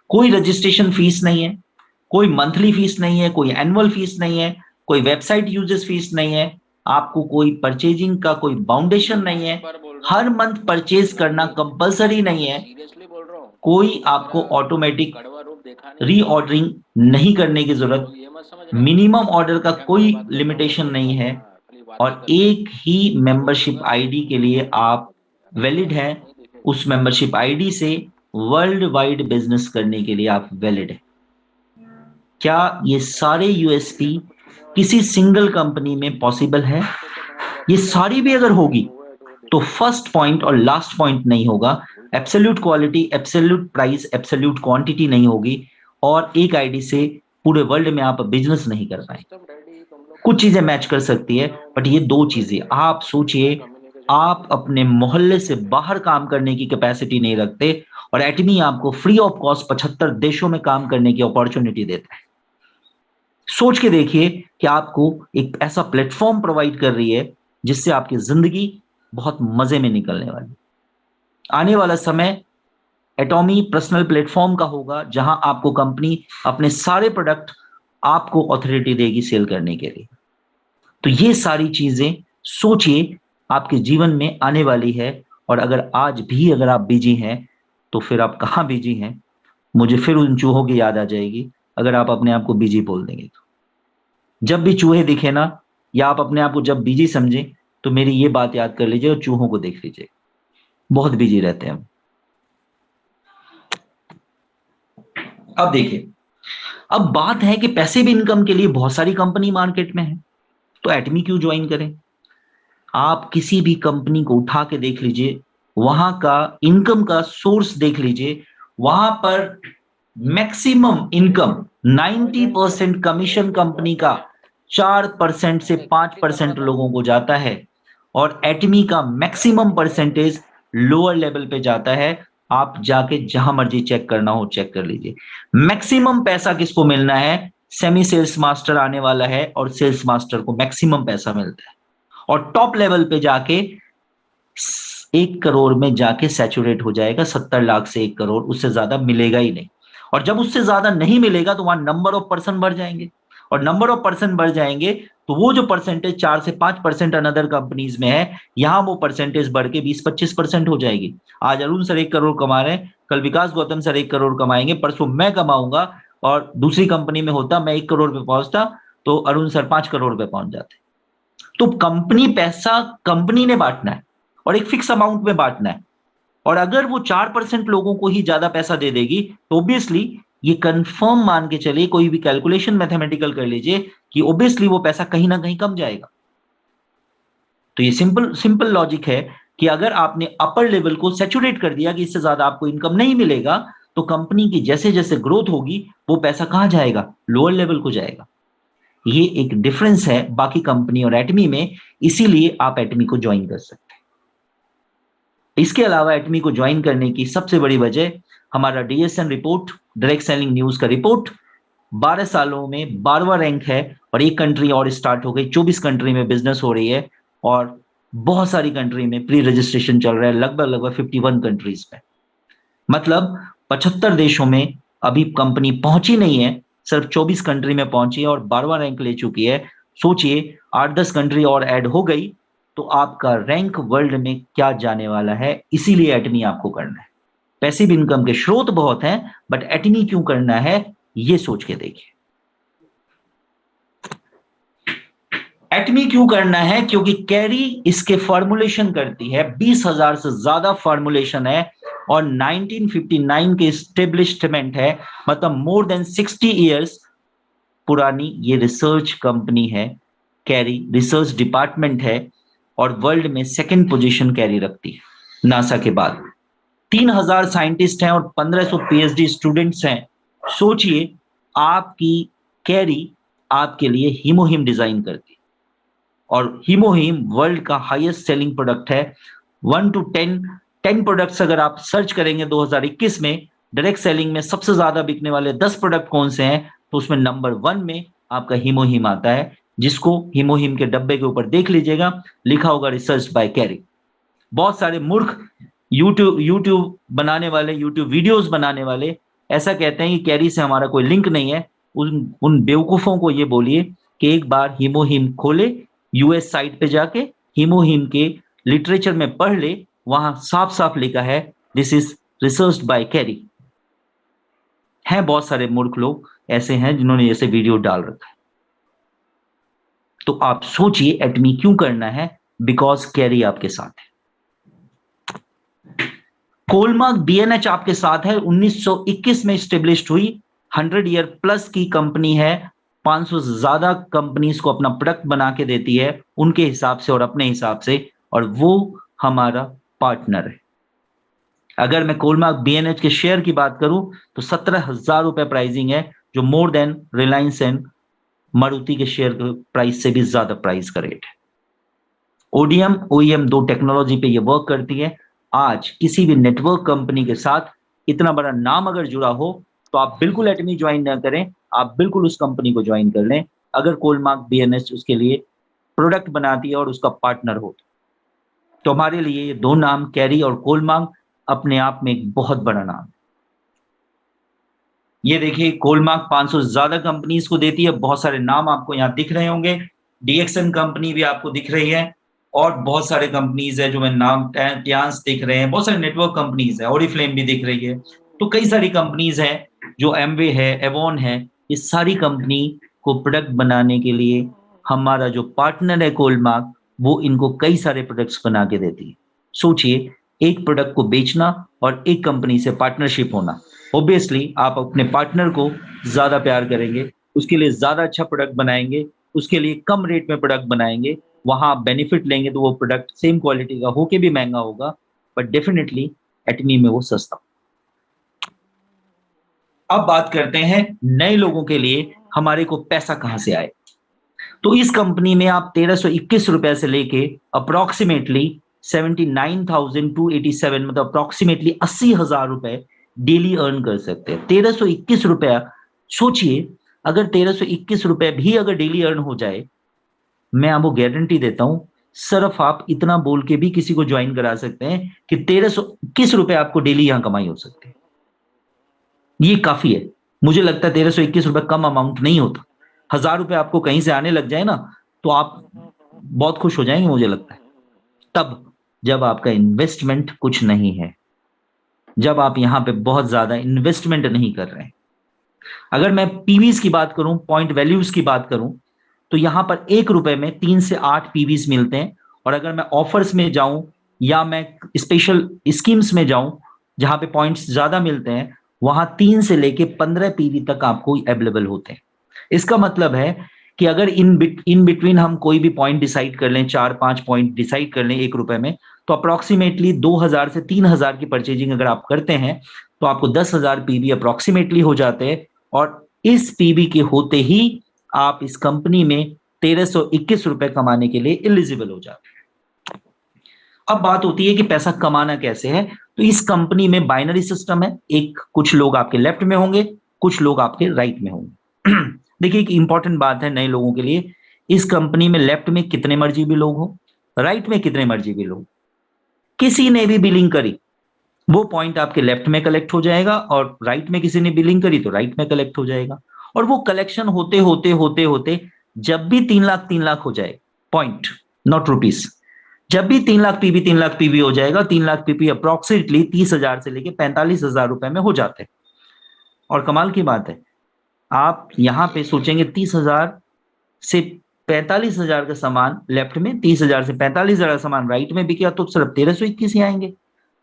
कोई रजिस्ट्रेशन फीस नहीं है, कोई मंथली फीस नहीं है, कोई एनुअल फीस नहीं है, कोई वेबसाइट यूजेस फीस नहीं है, आपको कोई परचेजिंग का कोई बाउंडेशन नहीं है, हर मंथ परचेज करना कंपलसरी नहीं है, कोई आपको ऑटोमेटिक रीऑर्डरिंग नहीं करने की जरूरत, मिनिमम ऑर्डर का कोई लिमिटेशन नहीं है, और एक ही मेंबरशिप आईडी के लिए आप वैलिड है। उस मेंबरशिप आईडी से वर्ल्ड वाइड बिजनेस करने के लिए आप वैलिड है। क्या ये सारे यूएसपी किसी सिंगल कंपनी में पॉसिबल है? ये सारी भी अगर होगी तो फर्स्ट पॉइंट और लास्ट पॉइंट नहीं होगा, absolute quality, absolute price, absolute quantity नहीं होगी, और एक आईडी से पूरे वर्ल्ड में आप बिजनेस नहीं कर पाए। कुछ चीजें मैच कर सकती है, बट ये दो चीजें आप सोचिए, आप अपने मोहल्ले से बाहर काम करने की कैपेसिटी नहीं रखते और एटमी आपको फ्री ऑफ कॉस्ट 75 देशों में काम करने की अपॉर्चुनिटी देता है। सोच के देखिए कि आपको एक ऐसा प्लेटफॉर्म प्रोवाइड कर रही है जिससे आपकी जिंदगी बहुत मजे में निकलने वाली। आने वाला समय एटॉमी पर्सनल प्लेटफॉर्म का होगा, जहां आपको कंपनी अपने सारे प्रोडक्ट आपको ऑथोरिटी देगी सेल करने के लिए। तो ये सारी चीजें सोचिए आपके जीवन में आने वाली है, और अगर आज भी अगर आप बिजी हैं तो फिर आप कहाँ बिजी हैं? मुझे फिर उन चूहों की याद आ जाएगी अगर आप अपने आप को बिजी बोल देंगे तो। जब भी चूहे दिखे ना, या आप अपने आप को जब बिजी समझे, तो मेरी ये बात याद कर लीजिए और चूहों को देख लीजिए, बहुत बिजी रहते हैं हम। अब देखिए, अब बात है कि पैसिव इनकम के लिए बहुत सारी कंपनी मार्केट में है, तो एटमी क्यों ज्वाइन करें? आप किसी भी कंपनी को उठा के देख लीजिए, वहां का इनकम का सोर्स देख लीजिए, वहां पर मैक्सिमम इनकम 90% कमीशन कंपनी का 4% से 5% लोगों को जाता है, और एटमी का मैक्सिमम परसेंटेज लोअर लेवल पे जाता है। आप जाके जहां मर्जी चेक करना हो चेक कर लीजिए। मैक्सिमम पैसा किसको मिलना है? सेमी सेल्स मास्टर आने वाला है और सेल्स मास्टर को मैक्सिमम पैसा मिलता है, और टॉप लेवल पे जाके 1 करोड़ में जाके सैचुरेट हो जाएगा। 70 लाख से 1 करोड़, उससे ज्यादा मिलेगा ही नहीं। और जब उससे ज्यादा नहीं मिलेगा तो वहां नंबर ऑफ पर्सन बढ़ जाएंगे, और नंबर ऑफ पर्सन बढ़ जाएंगे तो वो जो परसेंटेज 4 से 5% अनदर कंपनीज में है, यहां वो परसेंटेज बढ़ के 20-25% हो जाएगी। आज अरुण सर 1 करोड़ कमा रहे हैं, कल विकास गौतम सर 1 करोड़ कमाएंगे, परसों मैं कमाऊंगा, और दूसरी कंपनी में होता मैं 1 करोड़ पे पहुंचता तो अरुण सर 5 करोड़ पे पहुंच जाते। तो कंपनी पैसा कंपनी ने बांटना है और एक फिक्स अमाउंट में बांटना है, और अगर वो 4% लोगों को ही ज्यादा पैसा दे देगी तो ऑब्वियसली ये कंफर्म मान के चलिए, कोई भी कैलकुलेशन मैथमेटिकल कर लीजिए कि ऑब्वियसली वो पैसा कहीं ना कहीं कम जाएगा। तो ये सिंपल सिंपल लॉजिक है कि अगर आपने अपर लेवल को सैचुरेट कर दिया कि इससे ज्यादा आपको इनकम नहीं मिलेगा, तो कंपनी की जैसे जैसे ग्रोथ होगी वो पैसा कहां जाएगा? लोअर लेवल को जाएगा। ये एक डिफरेंस है बाकी कंपनी और एटमी में, इसीलिए आप एटमी को ज्वाइन कर सकते हैं। इसके अलावा एटमी को ज्वाइन करने की सबसे बड़ी वजह हमारा DSN report, direct selling news का रिपोर्ट 12 सालों में 12वां रैंक है, और एक कंट्री और स्टार्ट हो गई, 24 कंट्री में बिजनेस हो रही है, और बहुत सारी कंट्री में प्री रजिस्ट्रेशन चल रहा है, लगभग 51 कंट्रीज में। मतलब 75 देशों में अभी कंपनी पहुंची नहीं है, सिर्फ 24 कंट्री में पहुंची है और 12वां रैंक ले चुकी है। सोचिए 8-10 कंट्री और ऐड हो गई तो आपका रैंक वर्ल्ड में क्या जाने वाला है। इसीलिए एटमी आपको करना है। पैसिव इनकम के स्रोत बहुत हैं, बट एटमी क्यों करना है ये सोच के देखिए। एटमी क्यों करना है? क्योंकि कैरी इसके फॉर्मुलेशन करती है, 20,000 से ज्यादा फॉर्मुलेशन है, और 1959 के एस्टेब्लिशमेंट है, मतलब मोर देन 60 इयर्स पुरानी ये रिसर्च कंपनी है। कैरी रिसर्च डिपार्टमेंट है, और वर्ल्ड में सेकंड पोजीशन कैरी रखती है नासा के बाद। 3,000 साइंटिस्ट हैं और 1,500 पीएचडी स्टूडेंट्स हैं। सोचिए आपकी कैरी आपके लिए हीमोहिम डिजाइन करती है, और हीमोहिम वर्ल्ड का हाईएस्ट सेलिंग प्रोडक्ट है। 1 to 10 प्रोडक्ट्स अगर आप सर्च करेंगे 2021 में, डायरेक्ट सेलिंग में सबसे ज्यादा बिकने वाले 10 प्रोडक्ट कौन से हैं, तो उसमें नंबर 1 में आपका हीमोहिम आता है, जिसको हीमोहिम के डब्बे के ऊपर देख लीजिएगा, लिखा होगा रिसर्च बाय कैरी। बहुत सारे मूर्ख यूट्यूब बनाने वाले, यूट्यूब वीडियोस बनाने वाले ऐसा कहते हैं कि कैरी से हमारा कोई लिंक नहीं है। उन उन बेवकूफों को ये बोलिए कि एक बार हीमोहिम खोले, यूएस साइट पे जाके हीमोहिम के लिटरेचर में पढ़ ले, वहां साफ साफ लिखा है this is researched by Carrie. हैं बहुत सारे मूर्ख लोग ऐसे हैं जिन्होंने ऐसे वीडियो डाल रखा है। तो आप सोचिए एटमी क्यों करना है, बिकॉज कैरी आपके साथ है। कोलमार्क बीएनएच आपके साथ है, 1921 में स्टेब्लिश्ड हुई, 100 ईयर प्लस की कंपनी है, 500 से ज्यादा कंपनीज को अपना प्रोडक्ट बना के देती है उनके हिसाब से और अपने हिसाब से, और वो हमारा पार्टनर है। अगर मैं कोलमार्क बीएनएच के शेयर की बात करूं तो 17,000 रुपए प्राइसिंग है, जो more than Reliance and Maruti के शेयर प्राइस से भी ज्यादा प्राइस का रेट है। ओडीएम ओईएम दो टेक्नोलॉजी पे ये वर्क करती है। आज किसी भी नेटवर्क कंपनी के साथ इतना बड़ा नाम अगर जुड़ा हो तो आप बिल्कुल एटमी ज्वाइन ना करें, आप बिल्कुल उस कंपनी को ज्वाइन कर लें अगर कोलमार्क बीएनएच उसके लिए प्रोडक्ट बनाती है और उसका पार्टनर हो। तो हमारे लिए ये दो नाम कैरी और कोलमार्क अपने आप में एक बहुत बड़ा नाम है। ये देखिए कोलमार्क 500 से ज्यादा कंपनीज को देती है, बहुत सारे नाम आपको यहाँ दिख रहे होंगे, डीएक्सएन कंपनी भी आपको दिख रही है और बहुत सारे कंपनीज है जो मैं नाम ट्यांस दिख रहे हैं, बहुत सारे नेटवर्क कंपनीज है, ओरिफ्लेम भी दिख रही है। तो कई सारी कंपनीज हैं, जो एमवे है, एवॉन है, ये सारी कंपनी को प्रोडक्ट बनाने के लिए हमारा जो पार्टनर है कोलमार्क, वो इनको कई सारे प्रोडक्ट्स बना के देती है। सोचिए एक प्रोडक्ट को बेचना और एक कंपनी से पार्टनरशिप होना, ऑब्वियसली आप अपने पार्टनर को ज्यादा प्यार करेंगे, उसके लिए ज्यादा अच्छा प्रोडक्ट बनाएंगे, उसके लिए कम रेट में प्रोडक्ट बनाएंगे, वहां आप बेनिफिट लेंगे तो वो प्रोडक्ट सेम क्वालिटी का होके भी महंगा होगा, बट डेफिनेटली एटमी में वो सस्ता। अब बात करते हैं नए लोगों के लिए हमारे को पैसा कहां से आए। तो इस कंपनी में आप 1321 रुपए से लेके अप्रोक्सीमेटली 79,287 मतलब अप्रोक्सीमेटली 80,000 रुपए डेली अर्न कर सकते हैं। 1321 रुपया, सोचिए अगर 1321 रुपए भी अगर डेली अर्न हो जाए, मैं आपको गारंटी देता हूं सिर्फ आप इतना बोल के भी किसी को ज्वाइन करा सकते हैं कि 1321 रुपए आपको डेली यहां कमाई हो सकती है। ये काफी है। मुझे लगता है 1321 रुपए कम अमाउंट नहीं होता। 1,000 रुपए आपको कहीं से आने लग जाए ना तो आप बहुत खुश हो जाएंगे, मुझे लगता है। तब जब आपका इन्वेस्टमेंट कुछ नहीं है, जब आप यहां पे बहुत ज्यादा इन्वेस्टमेंट नहीं कर रहे हैं। अगर मैं पीवीज की बात करूं, पॉइंट वैल्यूज की बात करूं, तो यहां पर 1 रुपए में 3 से 8 पीवीज मिलते हैं। और अगर मैं ऑफर्स में जाऊं या मैं स्पेशल स्कीम्स में जाऊं जहां पे पॉइंट्स ज्यादा मिलते हैं, वहां 3 से लेके 15 पीवी तक आपको अवेलेबल होते हैं। इसका मतलब है कि अगर इन बिटवीन हम कोई भी पॉइंट डिसाइड कर लें, 4-5 पॉइंट डिसाइड कर लें 1 रुपए में, तो अप्रोक्सीमेटली 2,000 से 3,000 की परचेजिंग अगर आप करते हैं तो आपको 10,000 पीवी अप्रोक्सीमेटली हो जाते हैं। और इस पीवी के होते ही आप इस कंपनी में 1321 रुपए कमाने के लिए एलिजिबल हो जाते हैं। अब बात होती है कि पैसा कमाना कैसे है। तो इस कंपनी में बाइनरी सिस्टम है, एक कुछ लोग आपके लेफ्ट में होंगे, कुछ लोग आपके राइट में होंगे। देखिए एक इंपॉर्टेंट बात है नए लोगों के लिए, इस कंपनी में लेफ्ट में कितने मर्जी भी लोग हो, राइट में कितने मर्जी भी लोग, किसी ने भी बिलिंग करी वो पॉइंट आपके लेफ्ट में कलेक्ट हो जाएगा, और राइट में किसी ने बिलिंग करी तो राइट में कलेक्ट हो जाएगा। और वो कलेक्शन होते होते होते होते जब भी 3 लाख हो जाए, पॉइंट नॉट रुपीस, जब भी 3 लाख पीवी हो जाएगा, 3 लाख पीवी अप्रोक्सीमेटली 30,000 से लेके 45,000 रुपए में हो जाते हैं। और कमाल की बात है, आप यहां पे सोचेंगे 30,000 से 45,000 का सामान लेफ्ट में, 30,000 से 45,000 का सामान राइट में बिका तो सिर्फ 1321 ही आएंगे।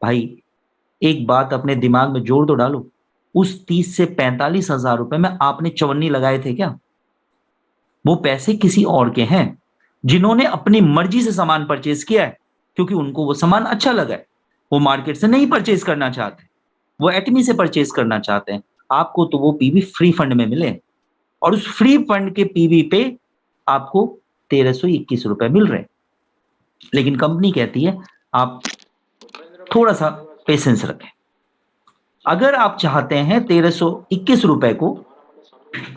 भाई एक बात अपने दिमाग में जोड़ तो डालो, उस 30 से 45,000 रुपए में आपने चवन्नी लगाए थे क्या? वो पैसे किसी और के हैं जिन्होंने अपनी मर्जी से सामान परचेज किया है, क्योंकि उनको वो सामान अच्छा लगा है। वो मार्केट से नहीं परचेज करना चाहते, वो एटमी से परचेज करना चाहते हैं। आपको तो वो पीवी फ्री फंड में मिले, और उस फ्री फंड के पीवी पे आपको 1321 रुपए मिल रहे हैं। लेकिन कंपनी कहती है आप थोड़ा सा पेशेंस रखें। अगर आप चाहते हैं 1321 रुपए को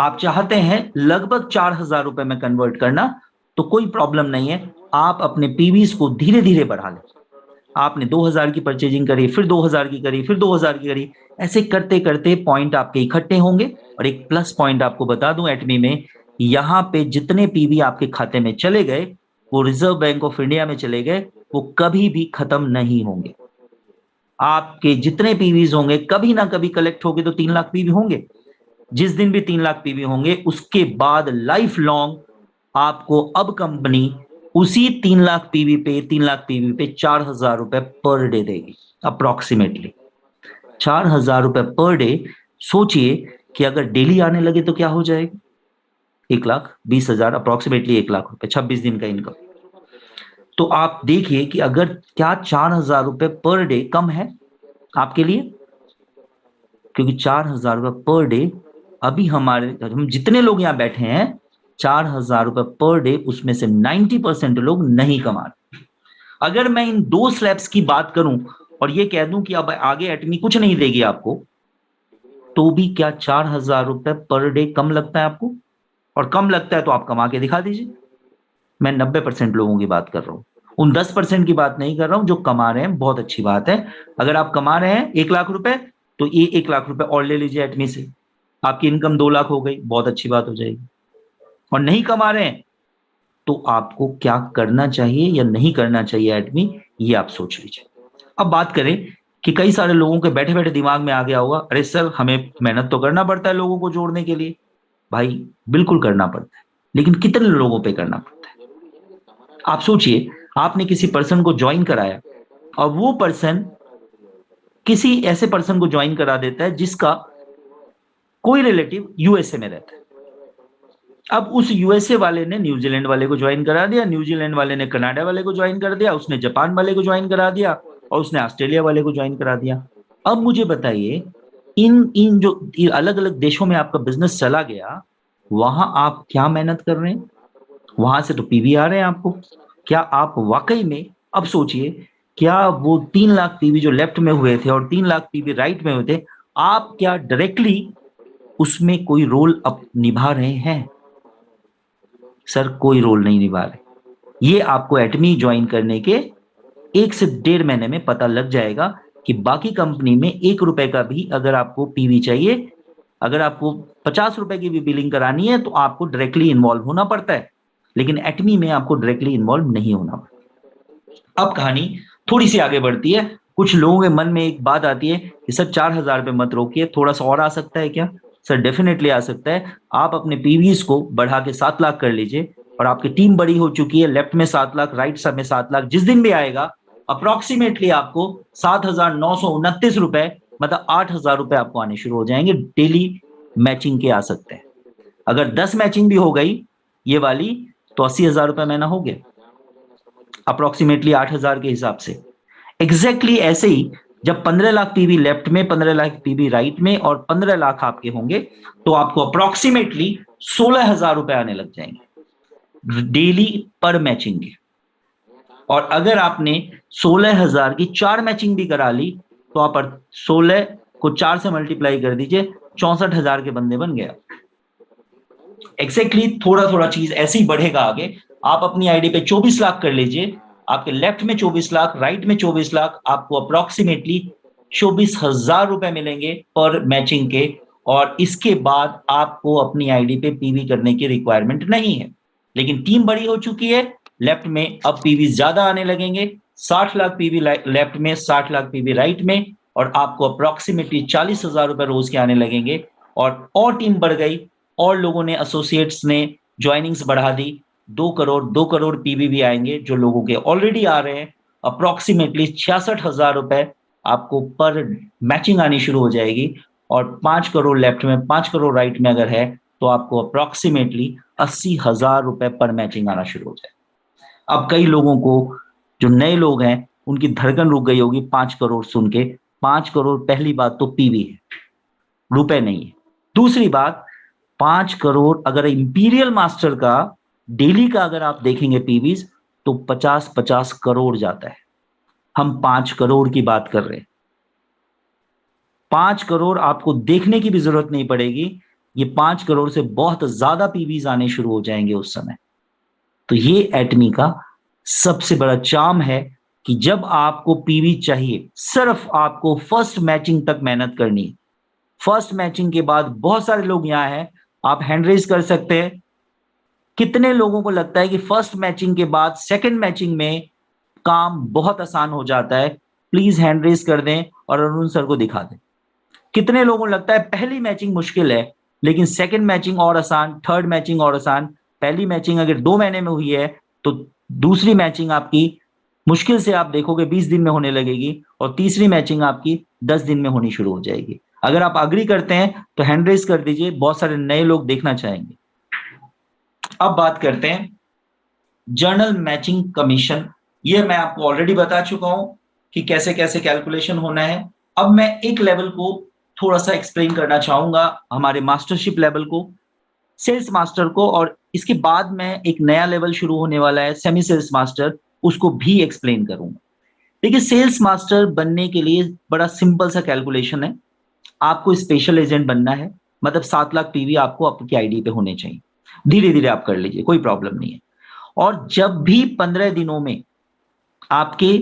आप चाहते हैं लगभग 4,000 रुपए में कन्वर्ट करना, तो कोई प्रॉब्लम नहीं है, आप अपने पीवीज को धीरे धीरे बढ़ा लें। आपने 2000 की परचेजिंग करी, फिर 2000 की करी, फिर 2000 की करी, ऐसे करते करते पॉइंट आपके इकट्ठे होंगे। और एक प्लस पॉइंट आपको बता दूं एटमी में, यहाँ पे जितने पीवी आपके खाते में चले गए वो रिजर्व बैंक ऑफ इंडिया में चले गए, वो कभी भी खत्म नहीं होंगे। आपके जितने पीवीज होंगे कभी ना कभी कलेक्ट होंगे, तो 3 लाख पीवी होंगे। जिस दिन भी 3 लाख पीवी होंगे उसके बाद लाइफ लॉन्ग आपको अब कंपनी उसी 3 लाख पीवी पे 3 लाख पीवी पे 4,000 रुपए पर डे देगी, अप्रोक्सीमेटली 4,000 रुपए पर डे। सोचिए कि अगर डेली आने लगे तो क्या हो जाएगा, 1,20,000, अप्रोक्सीमेटली 1 लाख रुपए, 26 दिन का इनकम। तो आप देखिए कि अगर क्या 4,000 रुपए पर डे कम है आपके लिए, क्योंकि 4,000 रुपए पर डे, अभी हम जितने लोग यहाँ बैठे हैं 4,000 रुपए पर डे, उसमें से 90% लोग नहीं कमा रहे। अगर मैं इन 2 स्लैब्स की बात करूं और ये कह दूं कि अब आगे एटमी कुछ नहीं देगी आपको, तो भी क्या 4,000 रुपए पर डे कम लगता है आपको? और कम लगता है तो आप कमा के दिखा दीजिए। मैं 90% लोगों की बात कर रहा हूं, उन 10% की बात नहीं कर रहा हूं जो कमा रहे हैं। बहुत अच्छी बात है, अगर आप कमा रहे हैं 1 लाख रुपए, तो ये 1 लाख रुपए और ले लीजिए एटमी से, आपकी इनकम 2 लाख हो गई, बहुत अच्छी बात हो जाएगी। और नहीं कमा रहे हैं तो आपको क्या करना चाहिए या नहीं करना चाहिए एडमी, ये आप सोच लीजिए। अब बात करें कि कई सारे लोगों के बैठे बैठे दिमाग में आ गया होगा, अरे सर हमें मेहनत तो करना पड़ता है लोगों को जोड़ने के लिए। भाई बिल्कुल करना पड़ता है, लेकिन कितने लोगों पे करना पड़ता है? आप सोचिए, आपने किसी पर्सन को ज्वाइन कराया और वो पर्सन किसी ऐसे पर्सन को ज्वाइन करा देता है जिसका कोई रिलेटिव यूएसए में रहता है। अब उस यूएसए वाले ने न्यूजीलैंड वाले को ज्वाइन करा दिया, न्यूजीलैंड वाले ने कनाडा वाले को ज्वाइन कर दिया, उसने जापान वाले को ज्वाइन करा दिया, और उसने ऑस्ट्रेलिया वाले को ज्वाइन करा दिया। अब मुझे बताइए, इन इन जो अलग अलग देशों में आपका बिजनेस चला गया, वहां आप क्या मेहनत कर रहे हैं? वहां से तो पीवी आ रहे हैं आपको। क्या आप वाकई में, अब सोचिए, क्या वो 3 लाख पीवी जो लेफ्ट में हुए थे और 3 लाख पीवी राइट में हुए थे, आप क्या डायरेक्टली उसमें कोई रोल अब निभा रहे हैं? सर कोई रोल नहीं निभा रहे। ये आपको एटमी ज्वाइन करने के 1 से 1.5 महीने में पता लग जाएगा कि बाकी कंपनी में 1 रुपए का भी अगर आपको पीवी चाहिए, अगर आपको 50 रुपए की भी बिलिंग करानी है तो आपको डायरेक्टली इन्वॉल्व होना पड़ता है, लेकिन एटमी में आपको डायरेक्टली इन्वॉल्व नहीं होना पड़ता। अब कहानी थोड़ी सी आगे बढ़ती है। कुछ लोगों के मन में एक बात आती है कि सर 4,000 पे मत रोकिए, थोड़ा सा और आ सकता है क्या? सर डेफिनेटली आ सकता है। आप अपने पीवीज को बढ़ा के 7 लाख कर लीजिए, और आपकी टीम बड़ी हो चुकी है, लेफ्ट में 7 लाख, राइट सब में 7 लाख, जिस दिन भी आएगा अप्रोक्सीमेटली आपको 7,929 रुपए, मतलब 8,000 रुपए आपको आने शुरू हो जाएंगे, डेली मैचिंग के आ सकते हैं। अगर 10 मैचिंग भी हो गई ये वाली, तो 80,000 रुपए महीना हो गया, अप्रोक्सीमेटली 8,000 के हिसाब से। एग्जैक्टली ऐसे ही जब 15 लाख पीवी लेफ्ट में, 15 लाख पीवी राइट में, और 15 लाख आपके होंगे, तो आपको अप्रोक्सीमेटली 16,000 रुपए आने लग जाएंगे डेली पर मैचिंग के। और अगर आपने 16,000 की 4 मैचिंग भी करा ली, तो आप 16 को 4 से मल्टीप्लाई कर दीजिए, 64,000 के बंदे बन गया। एग्जैक्टली थोड़ा थोड़ा चीज ऐसे ही बढ़ेगा आगे। आप अपनी आईडी पे 24 लाख कर लीजिए, आपके लेफ्ट में 24 लाख, राइट में 24 लाख, आपको अप्रोक्सीमेटली 24,000 रुपए मिलेंगे पर मैचिंग के। और इसके बाद आपको अपनी आईडी पे पीवी करने की रिक्वायरमेंट नहीं है, लेकिन टीम बड़ी हो चुकी है, लेफ्ट में अब पीवी ज्यादा आने लगेंगे, 60 लाख पीवी लेफ्ट में, 60 लाख पीवी राइट में, और आपको अप्रोक्सीमेटली 40,000 रुपए रोज के आने लगेंगे। और टीम बढ़ गई, और लोगों ने, एसोसिएट्स ने ज्वाइनिंग्स बढ़ा दी, 2 करोड़ पीवी भी आएंगे जो लोगों के ऑलरेडी आ रहे हैं। अप्रोक्सीमेटली 66,000 रुपए आपको पर मैचिंग आनी शुरू हो जाएगी, और 5 करोड़ लेफ्ट में, 5 करोड़ राइट में अगर है, तो आपको अप्रोक्सीमेटली 80,000 रुपए पर मैचिंग आना शुरू हो जाए। अब कई लोगों को, जो नए लोग हैं, उनकी धड़कन रुक गई होगी 5 करोड़ सुन के। 5 करोड़ पहली बात तो पीवी है, रुपए नहीं है। दूसरी बात, 5 करोड़ अगर इंपीरियल मास्टर का डेली का अगर आप देखेंगे पीवीज, तो 50-50 करोड़ जाता है। हम 5 करोड़ की बात कर रहे हैं। 5 करोड़ आपको देखने की भी जरूरत नहीं पड़ेगी, ये 5 करोड़ से बहुत ज्यादा पीवीज आने शुरू हो जाएंगे उस समय। तो ये एटमी का सबसे बड़ा चार्म है, कि जब आपको पीवी चाहिए, सिर्फ आपको फर्स्ट मैचिंग तक मेहनत करनी है। फर्स्ट मैचिंग के बाद बहुत सारे लोग यहां हैं, आप हैंड रेज कर सकते हैं। कितने लोगों को लगता है कि फर्स्ट मैचिंग के बाद सेकंड मैचिंग में काम बहुत आसान हो जाता है? प्लीज हैंड रेज कर दें और अरुण सर को दिखा दें। कितने लोगों को लगता है पहली मैचिंग मुश्किल है, लेकिन सेकंड मैचिंग और आसान, थर्ड मैचिंग और आसान? पहली मैचिंग अगर 2 महीने में हुई है तो दूसरी मैचिंग आपकी मुश्किल से आप देखोगे 20 दिन में होने लगेगी, और तीसरी मैचिंग आपकी 10 दिन में होनी शुरू हो जाएगी। अगर आप अग्री करते हैं तो हैंड रेज कर दीजिए, बहुत सारे नए लोग देखना चाहेंगे। अब बात करते हैं जर्नल मैचिंग कमीशन। ये मैं आपको ऑलरेडी बता चुका हूं कि कैसे कैसे कैलकुलेशन होना है। अब मैं एक लेवल को थोड़ा सा एक्सप्लेन करना चाहूंगा, हमारे मास्टरशिप लेवल को, सेल्स मास्टर को, और इसके बाद में एक नया लेवल शुरू होने वाला है सेमी सेल्स मास्टर, उसको भी एक्सप्लेन करूंगा। देखिए, सेल्स मास्टर बनने के लिए बड़ा सिंपल सा कैलकुलेशन है। आपको स्पेशल एजेंट बनना है, मतलब 7 लाख पीवी आपको आपकी आईडी पे होने चाहिए। धीरे धीरे आप कर लीजिए, कोई प्रॉब्लम नहीं है। और जब भी 15 दिनों में आपके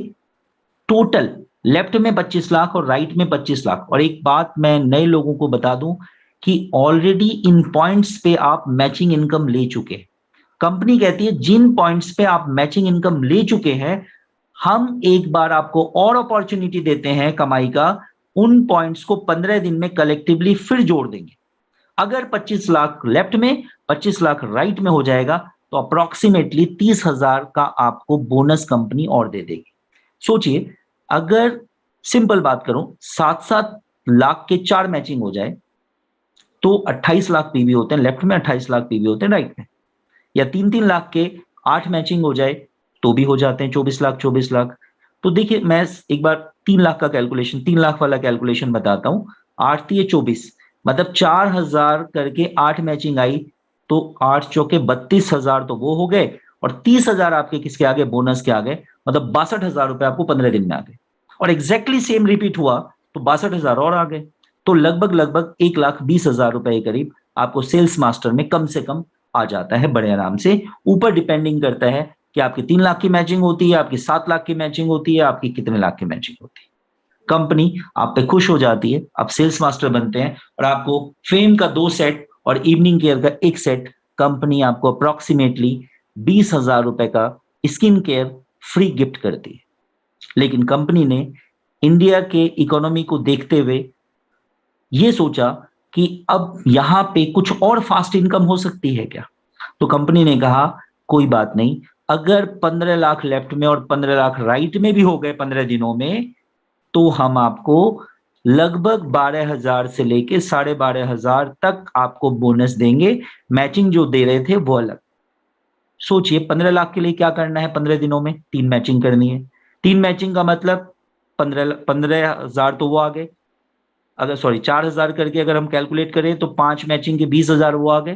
टोटल लेफ्ट में 25 लाख और राइट में 25 लाख, और एक बात मैं नए लोगों को बता दूं कि ऑलरेडी इन पॉइंट्स पे आप मैचिंग इनकम ले चुके हैं। कंपनी कहती है जिन पॉइंट्स पे आप मैचिंग इनकम ले चुके हैं, हम एक बार आपको और अपॉर्चुनिटी देते हैं कमाई का, उन पॉइंट्स को 15 दिन में कलेक्टिवली फिर जोड़ देंगे। अगर 25 लाख लेफ्ट में 25 लाख राइट में हो जाएगा तो अप्रोक्सीमेटली 30,000 का आपको बोनस कंपनी और दे देगी। सोचिए, अगर सिंपल बात करूं, 7-7 लाख के 4 मैचिंग हो जाए तो 28 लाख पीवी होते हैं लेफ्ट में, 28 लाख पीवी होते हैं राइट में। या 3-3 लाख के 8 मैचिंग हो जाए तो भी हो जाते हैं 24 लाख 24 लाख। तो देखिए, मैं एक बार 3 लाख का कैलकुलेशन, 3 लाख वाला कैलकुलेशन बताता हूं। 8 3 24, मतलब 4,000 करके 8 मैचिंग आई तो 8 चौके 32,000 तो वो हो गए, और 30,000 आपके किसके आ गए? बोनस के आ गए। मतलब 62,000 रुपए आपको 15 दिन में आ गए। और एग्जैक्टली सेम रिपीट हुआ तो 62,000 और आ गए। तो लगभग लगभग 1,20,000 रुपए के करीब आपको सेल्स मास्टर में कम से कम आ जाता है बड़े आराम से। ऊपर डिपेंडिंग करता है कि आपकी 3 लाख की मैचिंग होती है, आपकी 7 लाख की मैचिंग होती है, आपकी कितने लाख की मैचिंग होती है। कंपनी आप पे खुश हो जाती है, आप सेल्स मास्टर बनते हैं, और आपको फेम का 2 सेट और इवनिंग केयर का 1 सेट कंपनी आपको अप्रोक्सीमेटली 20,000 रुपए का स्किन केयर फ्री गिफ्ट करती है। लेकिन कंपनी ने इंडिया के इकोनॉमी को देखते हुए ये सोचा कि अब यहां पे कुछ और फास्ट इनकम हो सकती है क्या? तो कंपनी ने कहा कोई बात नहीं, अगर 15 लाख लेफ्ट में और 15 लाख राइट में भी हो गए 15 दिनों में, तो हम आपको लगभग 12,000 से लेके 12,500 तक आपको बोनस देंगे। मैचिंग जो दे रहे थे वो अलग। सोचिए, 15 लाख के लिए क्या करना है? 15 दिनों में 3 मैचिंग करनी है। 3 मैचिंग का मतलब 15,000 तो वो आ गए। अगर सॉरी 4,000 करके अगर हम कैलकुलेट करें तो 5 मैचिंग के 20,000 वो आ गए।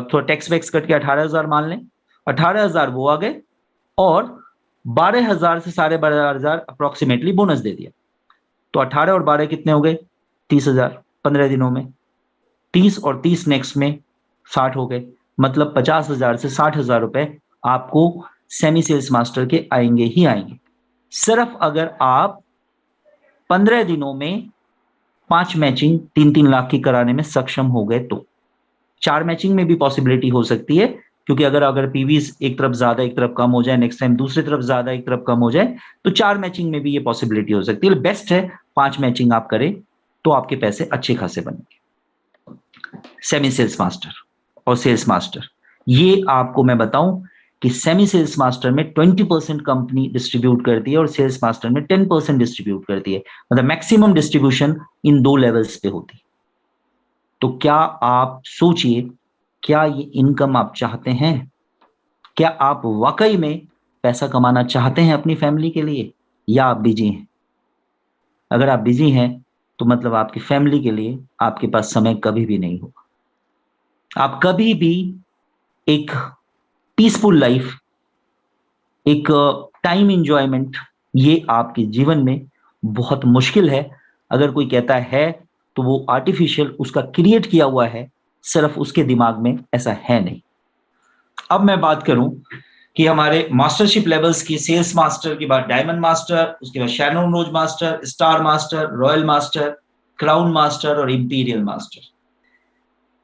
थोड़ा टैक्स वैक्स कट के 18,000 मान लें, 18,000 वो आ गए, और 12,000 से 12,500 अप्रोक्सीमेटली बोनस दे दिया। तो 18 और 12 कितने हो गए? 30,000 15 दिनों में। 30 और 30 नेक्स्ट में 60 हो गए। मतलब 50,000 से 60,000 रुपए आपको सेमी सेल्स मास्टर के आएंगे ही आएंगे, सिर्फ अगर आप 15 दिनों में 5 मैचिंग 3-3 लाख की कराने में सक्षम हो गए तो। 4 मैचिंग में भी पॉसिबिलिटी हो सकती है, क्योंकि अगर अगर पीवी एक तरफ ज्यादा एक तरफ कम हो जाए, नेक्स्ट टाइम दूसरी तरफ ज्यादा एक तरफ कम हो जाए, तो 4 मैचिंग में भी ये पॉसिबिलिटी हो सकती है। बेस्ट है 5 मैचिंग आप करें तो आपके पैसे अच्छे खासे बनेंगे। सेमी सेल्स मास्टर और सेल्स मास्टर, ये आपको मैं बताऊं कि सेमी सेल्स मास्टर में 20% कंपनी डिस्ट्रीब्यूट करती है और सेल्स मास्टर में 10% डिस्ट्रीब्यूट करती है। मतलब मैक्सिमम डिस्ट्रीब्यूशन इन 2 लेवल्स पे होती है। तो क्या आप सोचिए, क्या ये इनकम आप चाहते हैं? क्या आप वाकई में पैसा कमाना चाहते हैं अपनी फैमिली के लिए, या आप बिजी हैं? अगर आप बिजी हैं तो मतलब आपकी फैमिली के लिए आपके पास समय कभी भी नहीं होगा। आप कभी भी एक पीसफुल लाइफ, एक टाइम एंजॉयमेंट, ये आपके जीवन में बहुत मुश्किल है। अगर कोई कहता है तो वो आर्टिफिशियल उसका क्रिएट किया हुआ है, सिर्फ उसके दिमाग में ऐसा है नहीं। अब मैं बात करूं कि हमारे मास्टरशिप लेवल्स की सेल्स मास्टर के बाद डायमंड मास्टर, उसके बाद Shannon rose master, star master, royal master, crown master और इंपीरियल मास्टर।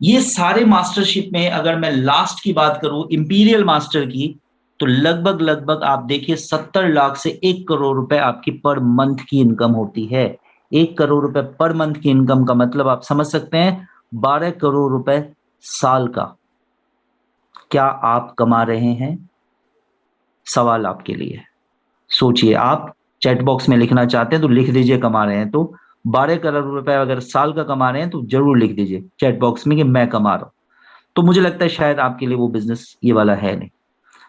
ये सारे मास्टरशिप में अगर मैं लास्ट की बात करूं इंपीरियल मास्टर की, तो लगभग लगभग आप देखिए 70 लाख से 1 करोड़ रुपए आपकी पर मंथ की इनकम होती है। 1 करोड़ रुपए पर मंथ की इनकम का मतलब आप समझ सकते हैं 12 करोड़ रुपए साल का। क्या आप कमा रहे हैं? सवाल आपके लिए। सोचिए, आप चैट बॉक्स में लिखना चाहते हैं तो लिख दीजिए कमा रहे हैं। तो 12 करोड़ रुपए अगर साल का कमा रहे हैं तो जरूर लिख दीजिए चैट बॉक्स में कि मैं कमा रहा हूं। तो मुझे लगता है शायद आपके लिए वो बिजनेस ये वाला है नहीं,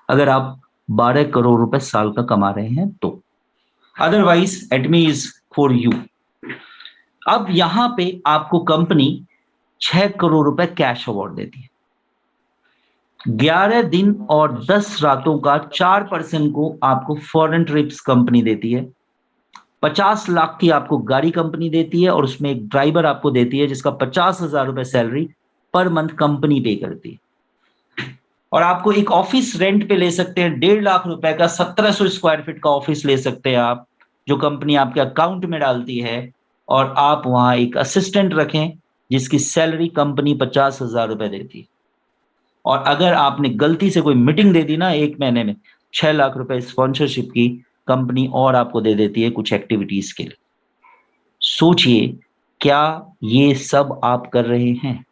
अगर आप 12 करोड़ रुपए साल का कमा रहे हैं तो। Otherwise Atomy is for you. अब यहां पे आपको कंपनी 6 करोड़ रुपए कैश अवार्ड देती है। 11 दिन और 10 रातों का 4% को आपको फॉरेन ट्रिप्स कंपनी देती है। 50 लाख की आपको गाड़ी कंपनी देती है और उसमें एक ड्राइवर आपको देती है जिसका 50,000 रुपए सैलरी पर मंथ कंपनी पे करती है। और आपको एक ऑफिस रेंट पे ले सकते हैं 1.5 लाख रुपए का, 1700 स्क्वायर फीट का ऑफिस ले सकते हैं आप, जो कंपनी आपके अकाउंट में डालती है। और आप वहां एक असिस्टेंट रखें जिसकी सैलरी कंपनी 50,000 रुपए देती है। और अगर आपने गलती से कोई मीटिंग दे दी ना 1 महीने में, 6 लाख रुपए स्पॉन्सरशिप की कंपनी और आपको दे देती है कुछ एक्टिविटीज के लिए। सोचिए, क्या ये सब आप कर रहे हैं?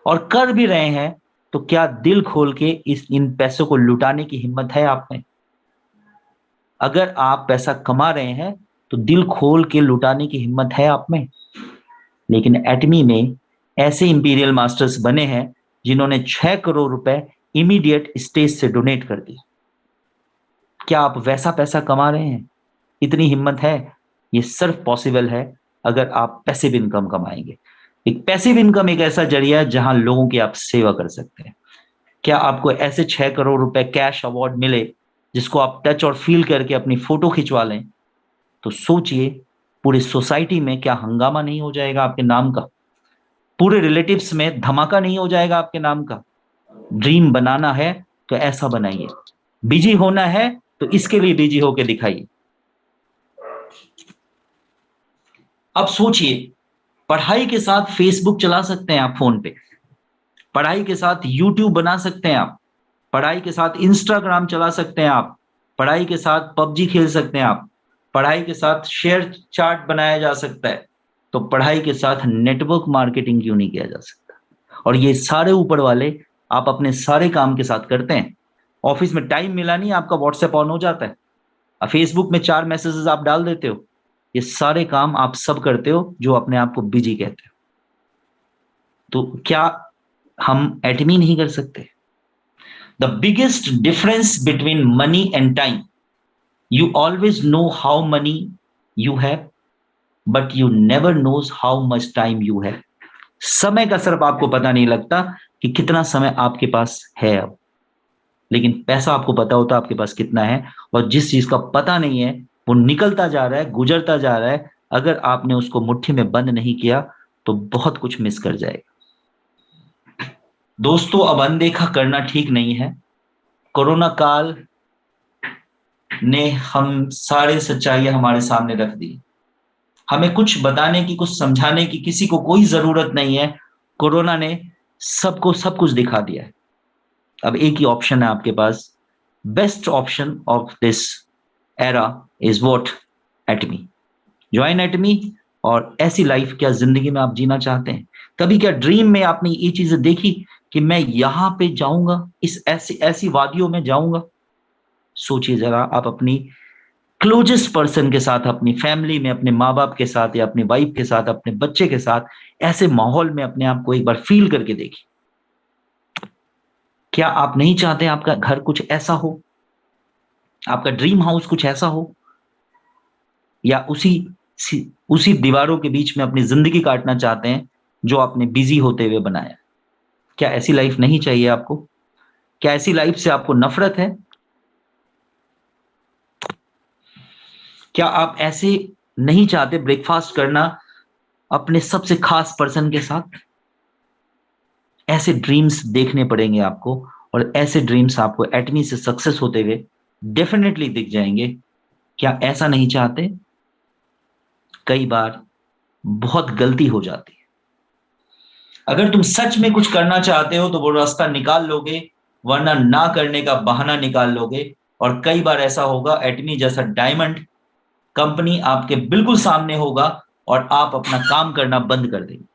और कर भी रहे हैं तो क्या दिल खोल के इन पैसों को लुटाने की हिम्मत है आप में? अगर आप पैसा कमा रहे हैं तो दिल खोल के लुटाने की हिम्मत है आप में? लेकिन एटमी में ऐसे इंपीरियल मास्टर्स बने हैं जिन्होंने 6 करोड़ रुपए इमीडिएट स्टेज से डोनेट कर दिया। क्या आप वैसा पैसा कमा रहे हैं? इतनी हिम्मत है? ये सिर्फ पॉसिबल है अगर आप पैसिव इनकम कमाएंगे। एक पैसिव इनकम एक ऐसा जरिया है जहां लोगों की आप सेवा कर सकते हैं। क्या आपको ऐसे 6 करोड़ रुपए कैश अवार्ड मिले जिसको आप टच और फील करके अपनी फोटो खिंचवा लें, तो सोचिए पूरी सोसाइटी में क्या हंगामा नहीं हो जाएगा आपके नाम का? पूरे रिलेटिव्स में धमाका नहीं हो जाएगा आपके नाम का? ड्रीम बनाना है तो ऐसा बनाइए, बिजी होना है तो इसके लिए बिजी होके दिखाइए। अब सोचिए, पढ़ाई के साथ फेसबुक चला सकते हैं आप फोन पे, पढ़ाई के साथ यूट्यूब बना सकते हैं आप, पढ़ाई के साथ इंस्टाग्राम चला सकते हैं आप, पढ़ाई के साथ पबजी खेल सकते हैं आप, पढ़ाई के साथ शेयर चार्ट बनाया जा सकता है। तो पढ़ाई के साथ नेटवर्क मार्केटिंग क्यों नहीं किया जा सकता? और ये सारे ऊपर वाले आप अपने सारे काम के साथ करते हैं। ऑफिस में टाइम मिला नहीं, आपका व्हाट्सएप ऑन हो जाता है, फेसबुक में 4 मैसेजेस आप डाल देते हो। ये सारे काम आप सब करते हो जो अपने आप को बिजी कहते हो। तो क्या हम एटमी नहीं कर सकते? The biggest difference between money and time, you always know how money you have, but you never knows how much time you have. समय का सिर्फ आपको पता नहीं लगता कि कितना समय आपके पास है अब, लेकिन पैसा आपको पता होता है आपके पास कितना है। और जिस चीज का पता नहीं है वो निकलता जा रहा है, गुजरता जा रहा है। अगर आपने उसको मुट्ठी में बंद नहीं किया तो बहुत कुछ मिस कर जाएगा। दोस्तों, अब अनदेखा करना ठीक नहीं है। कोरोना काल ने हम सारे सच्चाइयां हमारे सामने रख दी। हमें कुछ बताने की, कुछ समझाने की किसी को कोई जरूरत नहीं है। कोरोना ने सबको सब कुछ दिखा दिया है। अब एक ही ऑप्शन है आपके पास। Best option of this era is what? Atomy. Join Atomy. और ऐसी लाइफ क्या जिंदगी में आप जीना चाहते हैं? कभी क्या ड्रीम में आपने ये चीजें देखी कि मैं यहां पे जाऊंगा, इस ऐसी ऐसी वादियों में जाऊंगा? सोचिए जरा, आप अपनी क्लोजेस्ट पर्सन के साथ, अपनी फैमिली में, अपने माँ बाप के साथ या अपनी वाइफ के साथ, अपने बच्चे के साथ ऐसे माहौल में अपने आप को एक बार फील करके देखिए। क्या आप नहीं चाहते आपका घर कुछ ऐसा हो, आपका ड्रीम हाउस कुछ ऐसा हो? या उसी दीवारों के बीच में अपनी जिंदगी काटना चाहते हैं जो आपने बिजी होते हुए बनाया? क्या ऐसी लाइफ नहीं चाहिए आपको? क्या ऐसी लाइफ से आपको नफरत है? क्या आप ऐसे नहीं चाहते ब्रेकफास्ट करना अपने सबसे खास पर्सन के साथ? ऐसे ड्रीम्स देखने पड़ेंगे आपको और ऐसे ड्रीम्स आपको एटमी से सक्सेस होते हुए डेफिनेटली दिख जाएंगे। क्या ऐसा नहीं चाहते? कई बार बहुत गलती हो जाती है। अगर तुम सच में कुछ करना चाहते हो तो वो रास्ता निकाल लोगे, वरना ना करने का बहाना निकाल लोगे। और कई बार ऐसा होगा, एटमी जैसा डायमंड कंपनी आपके बिल्कुल सामने होगा और आप अपना काम करना बंद कर देंगे।